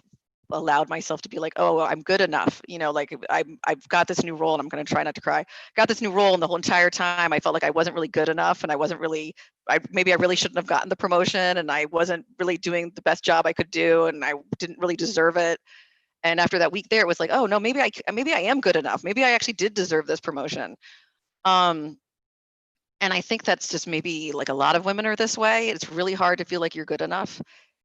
Speaker 2: allowed myself to be like, oh, I'm good enough. You know, like I've got this new role and I'm going to try not to cry. Got this new role, and the whole entire time I felt like I wasn't really good enough, and I wasn't really, maybe I really shouldn't have gotten the promotion, and I wasn't really doing the best job I could do, and I didn't really deserve it. And after that week there, it was like, oh no, maybe I am good enough. Maybe I actually did deserve this promotion. And I think that's just maybe like a lot of women are this way. It's really hard to feel like you're good enough.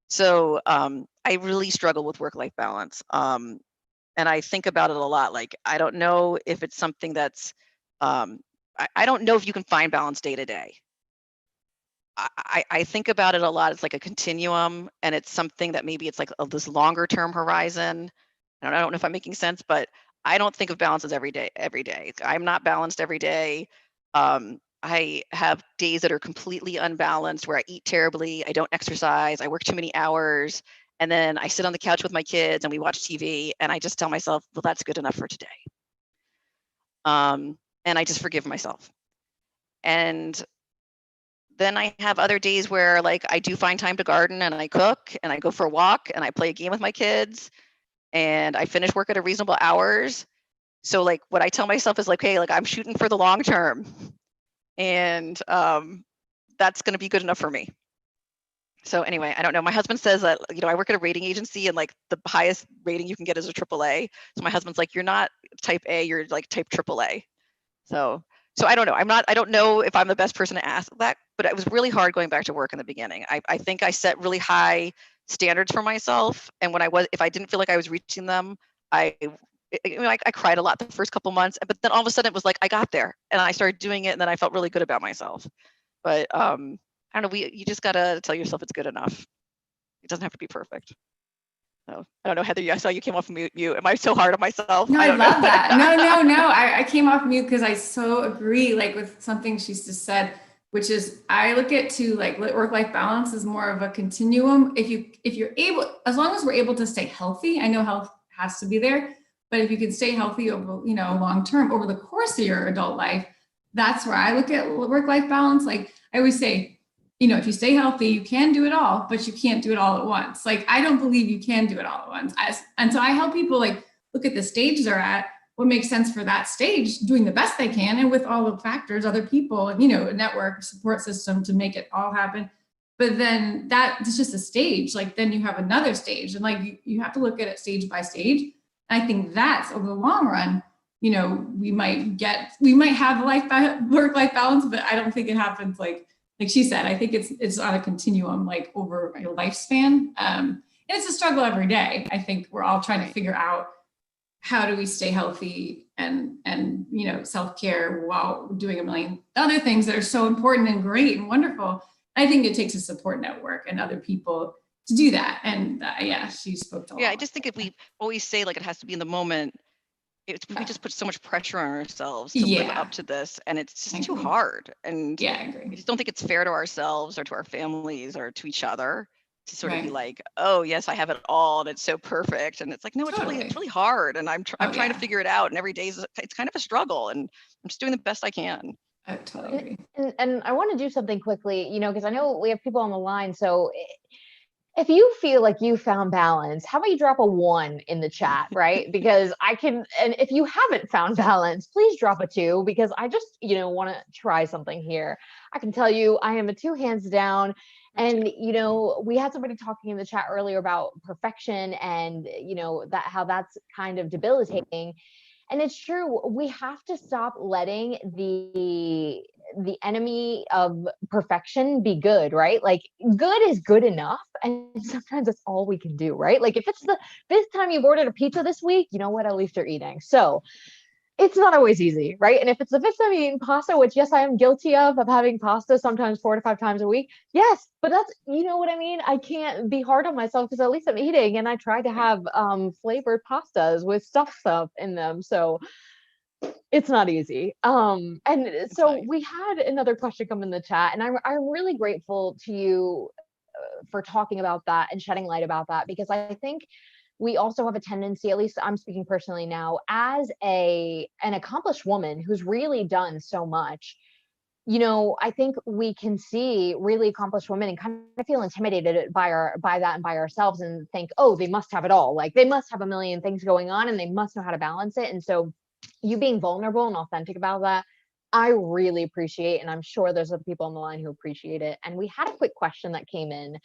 Speaker 2: So I really struggle with work-life balance. And I think about it a lot. Like, I don't know if it's something that's, I don't know if you can find balance day to day. I think about it a lot. It's like a continuum, and it's something that maybe it's like this longer term horizon. I don't know if I'm making sense, but I don't think of balance as every day. I'm not balanced every day. I have days that are completely unbalanced where I eat terribly, I don't exercise, I work too many hours, and then I sit on the couch with my kids and we watch TV, and I just tell myself, well, that's good enough for today. And I just forgive myself. And then I have other days where like I do find time to garden, and I cook, and I go for a walk, and I play a game with my kids, and I finish work at a reasonable hours. So like what I tell myself is like, hey, like I'm shooting for the long term. And that's going to be good enough for me. So anyway, I don't know. My husband says that, I work at a rating agency, and like the highest rating you can get is a AAA. So my husband's like, you're not type A, you're like type AAA. So I don't know. I don't know if I'm the best person to ask that, but it was really hard going back to work in the beginning. I think I set really high standards for myself. And if I didn't feel like I was reaching them, I cried a lot the first couple months, but then all of a sudden it was like I got there and I started doing it, and then I felt really good about myself. But I don't know. You just gotta tell yourself it's good enough. It doesn't have to be perfect. Oh, I don't know, Heather, I saw you came off mute. Am I so hard on myself?
Speaker 3: No, I
Speaker 2: don't
Speaker 3: love
Speaker 2: know.
Speaker 3: that. No. I came off mute because I so agree, like with something she's just said, which is I look at to like work-life balance is more of a continuum. If you're able, as long as we're able to stay healthy, I know health has to be there, but if you can stay healthy over, long term over the course of your adult life, that's where I look at work-life balance. Like I always say, if you stay healthy, you can do it all, but you can't do it all at once. Like, I don't believe you can do it all at once. And so I help people like look at the stage they're at, what makes sense for that stage, doing the best they can. And with all the factors, other people, a network, support system to make it all happen. But then it's just a stage. Like then you have another stage, and like you have to look at it stage by stage. And I think that's over the long run, we might have work-life balance, but I don't think it happens like she said. I think it's on a continuum, like over a lifespan. And it's a struggle every day. I think we're all trying to figure out how do we stay healthy and self-care while doing a million other things that are so important and great and wonderful. I think it takes a support network and other people to do that. And she spoke to a lot.
Speaker 2: I just think if we always say like it has to be in the moment, we just put so much pressure on ourselves to live up to this, and it's just too hard. And
Speaker 3: I agree.
Speaker 2: I just don't think it's fair to ourselves or to our families or to each other to sort of be like, oh yes, I have it all and it's so perfect. And it's like, no, it's really hard, and I'm trying to figure it out, and every day it's kind of a struggle, and I'm just doing the best I can.
Speaker 3: I totally agree.
Speaker 1: And I want to do something quickly, because I know we have people on the line. So if you feel like you found balance, how about you drop a 1 in the chat, right? Because and if you haven't found balance, please drop a 2, because I just, want to try something here. I can tell you, I am a 2 hands down. And, we had somebody talking in the chat earlier about perfection and, how that's kind of debilitating. And it's true. We have to stop letting the enemy of perfection be good, right? Like good is good enough. And sometimes that's all we can do, right? Like if it's the 5th time you've ordered a pizza this week, you know what? At least you're eating. So it's not always easy, right? And if it's the 5th time eating pasta, which yes, I am guilty of having pasta sometimes 4 to 5 times a week. Yes, but that's, you know what I mean? I can't be hard on myself because at least I'm eating, and I try to have flavored pastas with stuff in them. So it's not easy. And so we had another question come in the chat, and I'm really grateful to you for talking about that and shedding light about that, because I think we also have a tendency, at least I'm speaking personally now, as an accomplished woman who's really done so much, I think we can see really accomplished women and kind of feel intimidated by that and by ourselves, and think, oh, they must have it all. Like they must have a million things going on and they must know how to balance it. And so you being vulnerable and authentic about that, I really appreciate, and I'm sure there's other people on the line who appreciate it. And we had a quick question that came in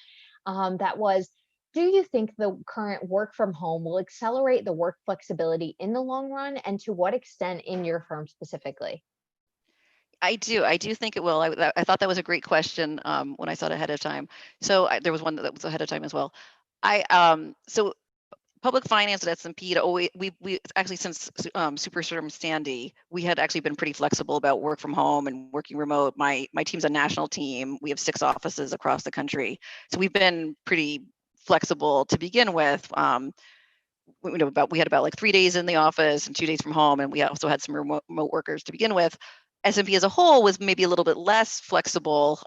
Speaker 1: that was, do you think the current work from home will accelerate the work flexibility in the long run, and to what extent in your firm specifically?
Speaker 2: I do think it will. I thought that was a great question when I saw it ahead of time. So there was one that was ahead of time as well. So public finance at S&P, we actually, since Superstorm Sandy, we had actually been pretty flexible about work from home and working remote. My team's a national team. We have 6 offices across the country, so we've been pretty flexible to begin with. We had about like 3 days in the office and 2 days from home, and we also had some remote workers to begin with. S&P as a whole was maybe a little bit less flexible.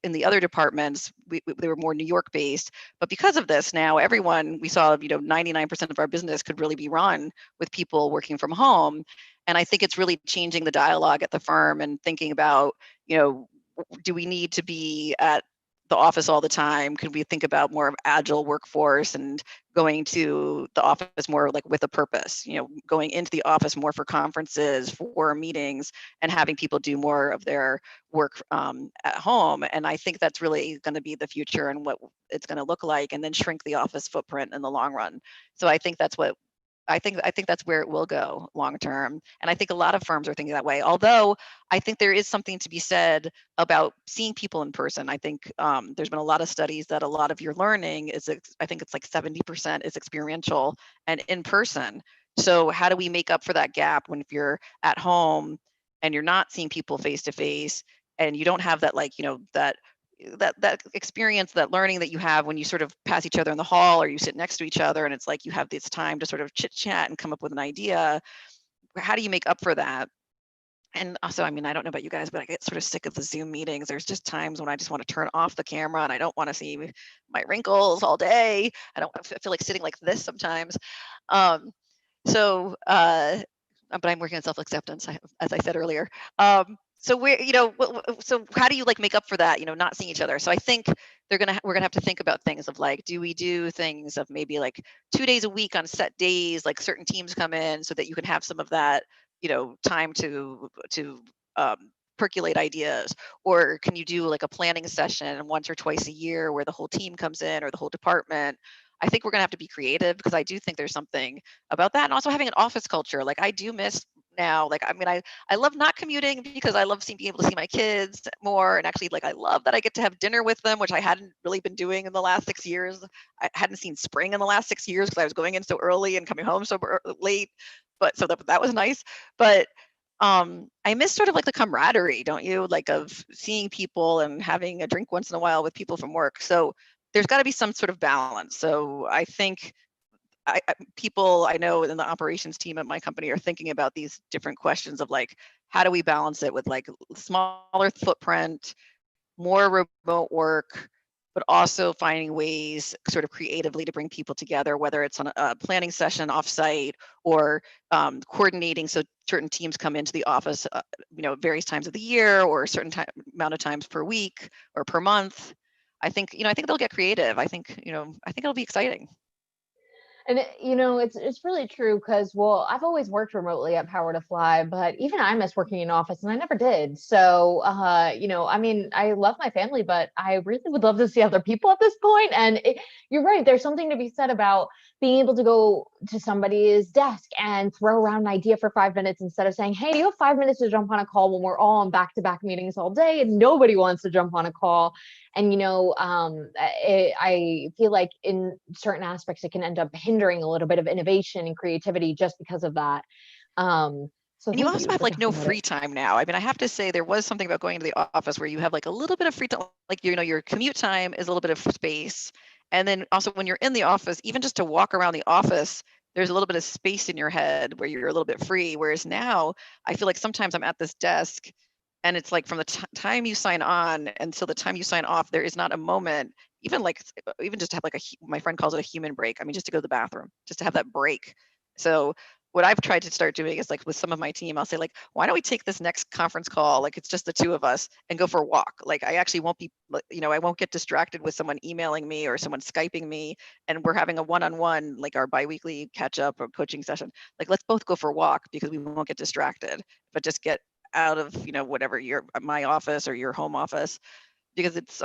Speaker 2: In the other departments, they were more New York based, but because of this, now we saw 99% of our business could really be run with people working from home. And I think it's really changing the dialogue at the firm and thinking about, do we need to be at the office all the time? Could we think about more of agile workforce and going to the office more like with a purpose, going into the office more for conferences, for meetings, and having people do more of their work at home. And I think that's really going to be the future and what it's going to look like, and then shrink the office footprint in the long run. So I think that's where it will go long term. And I think a lot of firms are thinking that way. Although I think there is something to be said about seeing people in person. I think there's been a lot of studies that a lot of your learning I think it's like 70% is experiential and in person. So how do we make up for that gap if you're at home and you're not seeing people face to face, and you don't have that that that experience, that learning that you have when you sort of pass each other in the hall or you sit next to each other and it's like you have this time to sort of chit chat and come up with an idea. How do you make up for that? And also, I mean, I don't know about you guys, but I get sort of sick of the Zoom meetings. There's just times when I just want to turn off the camera and I don't want to see my wrinkles all day. I feel like sitting like this sometimes. Um, so, but I'm working on self-acceptance, as I said earlier. So so how do you like make up for that, not seeing each other? So I think we're gonna have to think about things of like, do we do things of maybe like 2 days a week on set days, like certain teams come in so that you can have some of that, time to percolate ideas? Or can you do like a planning session once or twice a year where the whole team comes in or the whole department? I think we're gonna have to be creative, because I do think there's something about that. And also having an office culture. Like I do miss now, like, I mean, I love not commuting because I love being able to see my kids more. And actually, like, I love that I get to have dinner with them, which I hadn't really been doing in the last 6 years. I hadn't seen spring in the last 6 years because I was going in so early and coming home so late. But so that was nice. But I miss sort of like the camaraderie, don't you? Like of seeing people and having a drink once in a while with people from work. So there's got to be some sort of balance. So I think people I know in the operations team at my company are thinking about these different questions of like, how do we balance it with like smaller footprint, more remote work, but also finding ways sort of creatively to bring people together, whether it's on a planning session offsite or coordinating so certain teams come into the office, various times of the year or a certain amount of times per week or per month. I think they'll get creative. I think it'll be exciting.
Speaker 1: And it's really true because, well, I've always worked remotely at PowerToFly, but even I miss working in office, and I never did. So, I mean, I love my family, but I really would love to see other people at this point. And you're right, there's something to be said about being able to go to somebody's desk and throw around an idea for 5 minutes instead of saying, "Hey, do you have 5 minutes to jump on a call?" when we're all on back-to-back meetings all day and nobody wants to jump on a call. And I feel like in certain aspects it can end up hindering a little bit of innovation and creativity just because of that. So
Speaker 2: And you
Speaker 1: thank
Speaker 2: also
Speaker 1: you
Speaker 2: have
Speaker 1: for
Speaker 2: like no
Speaker 1: talking about
Speaker 2: free
Speaker 1: it.
Speaker 2: time now. I mean, I have to say there was something about going to the office where you have like a little bit of free time, like your commute time is a little bit of space. And then also when you're in the office, even just to walk around the office, there's a little bit of space in your head where you're a little bit free. Whereas now I feel like sometimes I'm at this desk and it's like from the time you sign on until the time you sign off, there is not a moment, even just to have like my friend calls it a human break. I mean, just to go to the bathroom, just to have that break. So what I've tried to start doing is like with some of my team, I'll say like, why don't we take this next conference call, like it's just the two of us, and go for a walk. Like I actually won't be, I won't get distracted with someone emailing me or someone Skyping me, and we're having a one-on-one, like our biweekly catch up or coaching session. Like let's both go for a walk because we won't get distracted, but just get out of, whatever my office or your home office, because it's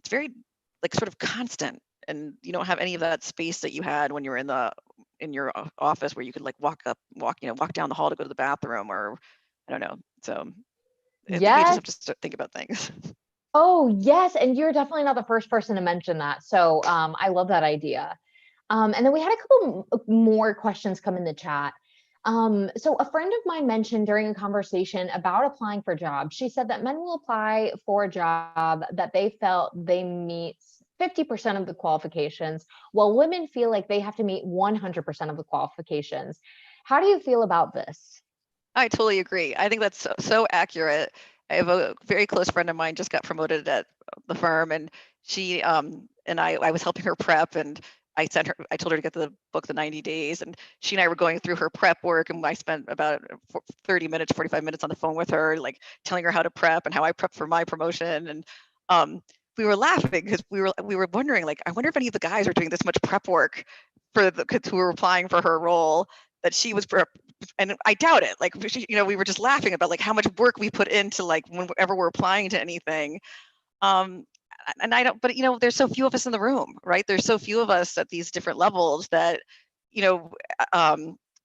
Speaker 2: very like sort of constant, and you don't have any of that space that you had when you were in your office where you could like walk down the hall to go to the bathroom, or I don't know. So I think we just
Speaker 1: Yes.
Speaker 2: have to start think about things.
Speaker 1: Oh, yes. And you're definitely not the first person to mention that. So I love that idea. And then we had a couple more questions come in the chat. So a friend of mine mentioned during a conversation about applying for jobs, she said that men will apply for a job that they felt they meet 50% of the qualifications, while women feel like they have to meet 100% of the qualifications. How do you feel about this?
Speaker 2: I totally agree. I think that's so accurate. I have a very close friend of mine just got promoted at the firm, and she and I was helping her prep, and I told her to get the book, The 90 Days, and she and I were going through her prep work, and I spent about 30 minutes, 45 minutes on the phone with her, like telling her how to prep and how I prepped for my promotion. And we were laughing because we were wondering, like, I wonder if any of the guys are doing this much prep work for the kids who were applying for her role that she was and I doubt it. Like, we were just laughing about like how much work we put into like whenever we're applying to anything. And I don't, but there's so few of us in the room, right? There's so few of us at these different levels that, you know,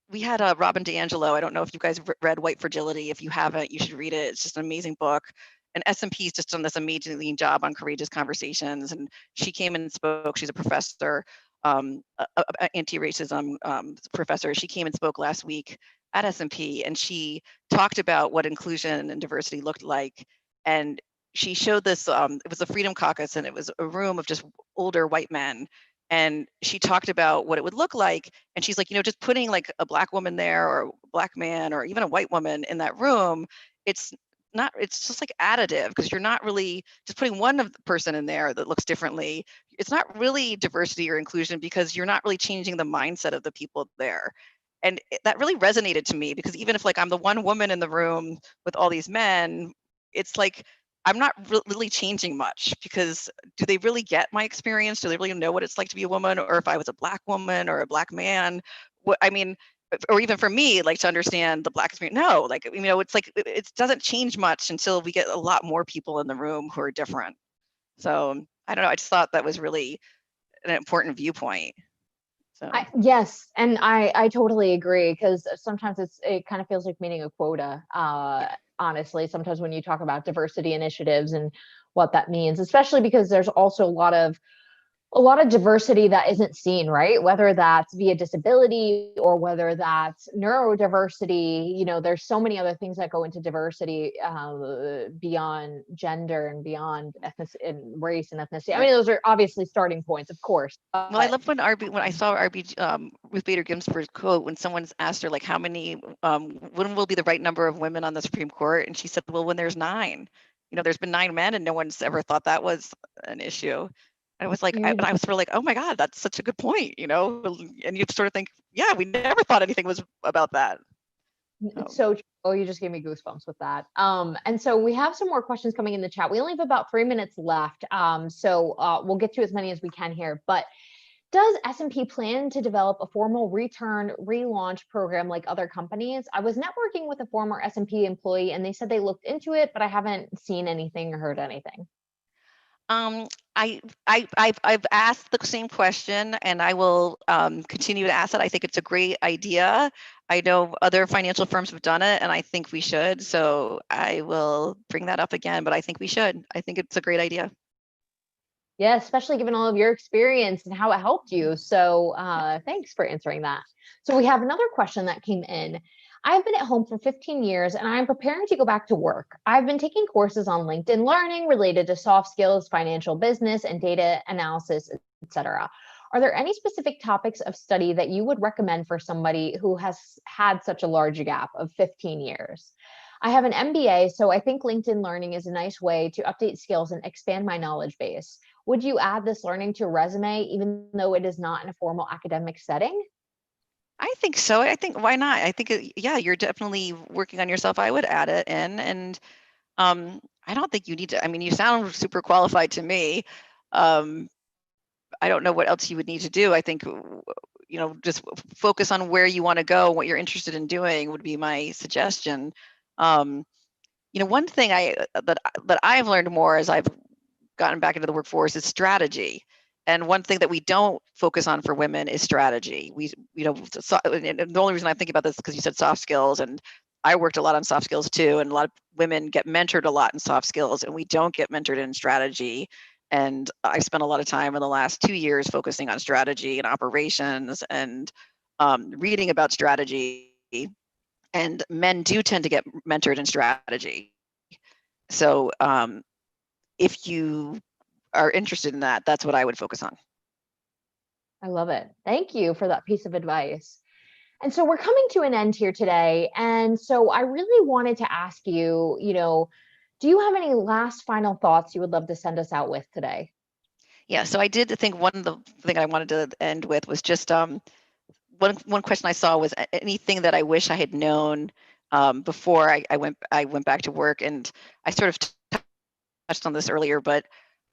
Speaker 2: we had Robin DiAngelo. I don't know if you guys read White Fragility. If you haven't, you should read it. It's just an amazing book. And S&P's just done this amazing job on courageous conversations. And she came and spoke. She's a professor, anti-racism professor. She came and spoke last week at S&P, and she talked about what inclusion and diversity looked like. And she showed this, it was a Freedom Caucus, and it was a room of just older white men. And she talked about what it would look like. And she's like, just putting like a Black woman there, or a Black man, or even a white woman in that room, it's just like additive, because you're not really just putting one person in there that looks differently. It's not really diversity or inclusion, because you're not really changing the mindset of the people there. And that really resonated to me, because even if like I'm the one woman in the room with all these men, it's like I'm not really changing much, because do they really get my experience? Do they really know what it's like to be a woman? Or if I was a Black woman or a Black man, or even for me, like to understand the Black experience, no, like, it's like, it doesn't change much until we get a lot more people in the room who are different. So I don't know, I just thought that was really an important viewpoint. So
Speaker 1: Yes, and I totally agree, because sometimes it kind of feels like meeting a quota. Honestly, sometimes when you talk about diversity initiatives and what that means, especially because there's also a lot of diversity that isn't seen, right? Whether that's via disability or whether that's neurodiversity, there's so many other things that go into diversity beyond gender and beyond ethnicity and race and ethnicity. I mean, those are obviously starting points, of course.
Speaker 2: well, I love when I saw Ruth Bader Ginsburg's quote, when someone's asked her like, how many, when will be the right number of women on the Supreme Court? And she said, well, when there's 9. There's been 9 men, and no one's ever thought that was an issue. And I was like, I was sort of like, oh my God, that's such a good point, and you sort of think, yeah, we never thought anything was about that.
Speaker 1: It's so true. Oh, you just gave me goosebumps with that. And so we have some more questions coming in the chat. We only have about 3 minutes left. So we'll get to as many as we can here. But does S&P plan to develop a formal return relaunch program like other companies? I was networking with a former S&P employee, and they said they looked into it, but I haven't seen anything or heard anything.
Speaker 2: I've asked the same question, and I will continue to ask it. I think it's a great idea. I know other financial firms have done it, and I think we should. So I will bring that up again, but I think we should. I think it's a great idea.
Speaker 1: Yeah, especially given all of your experience and how it helped you. So thanks for answering that. So we have another question that came in. I've been at home for 15 years and I'm preparing to go back to work. I've been taking courses on LinkedIn Learning related to soft skills, financial business, and data analysis, etc. Are there any specific topics of study that you would recommend for somebody who has had such a large gap of 15 years? I have an MBA, so I think LinkedIn Learning is a nice way to update skills and expand my knowledge base. Would you add this learning to a resume, even though it is not in a formal academic setting?
Speaker 2: I think so. I think, why not? I think, yeah, you're definitely working on yourself. I would add it in. And I don't think you need to, you sound super qualified to me. I don't know what else you would need to do. I think, just focus on where you want to go, what you're interested in doing would be my suggestion. One thing that I've learned more as I've gotten back into the workforce is strategy. And one thing that we don't focus on for women is strategy. And the only reason I think about this is because you said soft skills, and I worked a lot on soft skills too. And a lot of women get mentored a lot in soft skills, and we don't get mentored in strategy. And I spent a lot of time in the last 2 years focusing on strategy and operations and reading about strategy. And men do tend to get mentored in strategy. So if you are interested in that, that's what I would focus on.
Speaker 1: I love it. Thank you for that piece of advice. And so we're coming to an end here today. And so I really wanted to ask you, do you have any last final thoughts you would love to send us out with today?
Speaker 2: Yeah, so I did think one of the thing I wanted to end with was just one question I saw was anything that I wish I had known before I went back to work. And I sort of touched on this earlier, but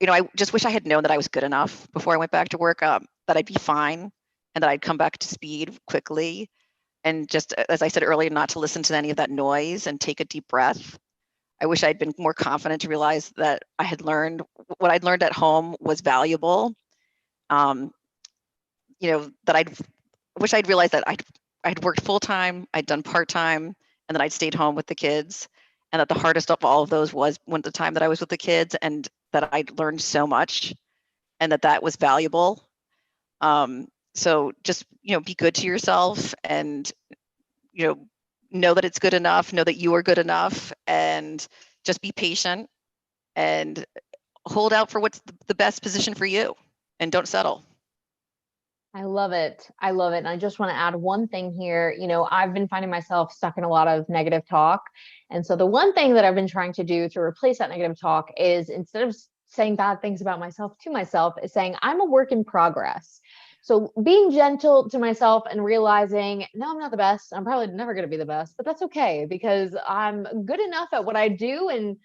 Speaker 2: I just wish I had known that I was good enough before I went back to work, that I'd be fine and that I'd come back to speed quickly. And just as I said earlier, not to listen to any of that noise and take a deep breath. I wish I'd been more confident to realize that I had learned what I'd learned at home was valuable. That I wish I'd realized that I'd worked full time, I'd done part time, and then I'd stayed home with the kids. And that the hardest of all of those was when the time that I was with the kids, and that I'd learned so much, and that was valuable. So just be good to yourself, and know that it's good enough, know that you are good enough, and just be patient. and hold out for what's the best position for you, and don't settle.
Speaker 1: I love it. I love it. And I just want to add one thing here. I've been finding myself stuck in a lot of negative talk. And so the one thing that I've been trying to do to replace that negative talk is, instead of saying bad things about myself to myself, is saying I'm a work in progress. So being gentle to myself and realizing, no, I'm not the best. I'm probably never going to be the best, but that's okay, because I'm good enough at what I do, and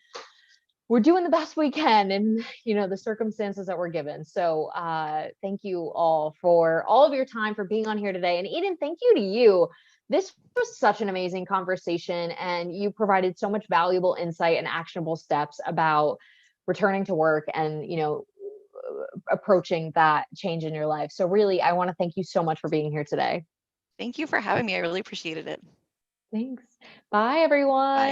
Speaker 1: we're doing the best we can in the circumstances that we're given. So thank you all for all of your time, for being on here today. And Eden, thank you to you. This was such an amazing conversation, and you provided so much valuable insight and actionable steps about returning to work and approaching that change in your life. So really, I want to thank you so much for being here today.
Speaker 2: Thank you for having me. I really appreciated it.
Speaker 1: Thanks. Bye, everyone.
Speaker 2: Bye.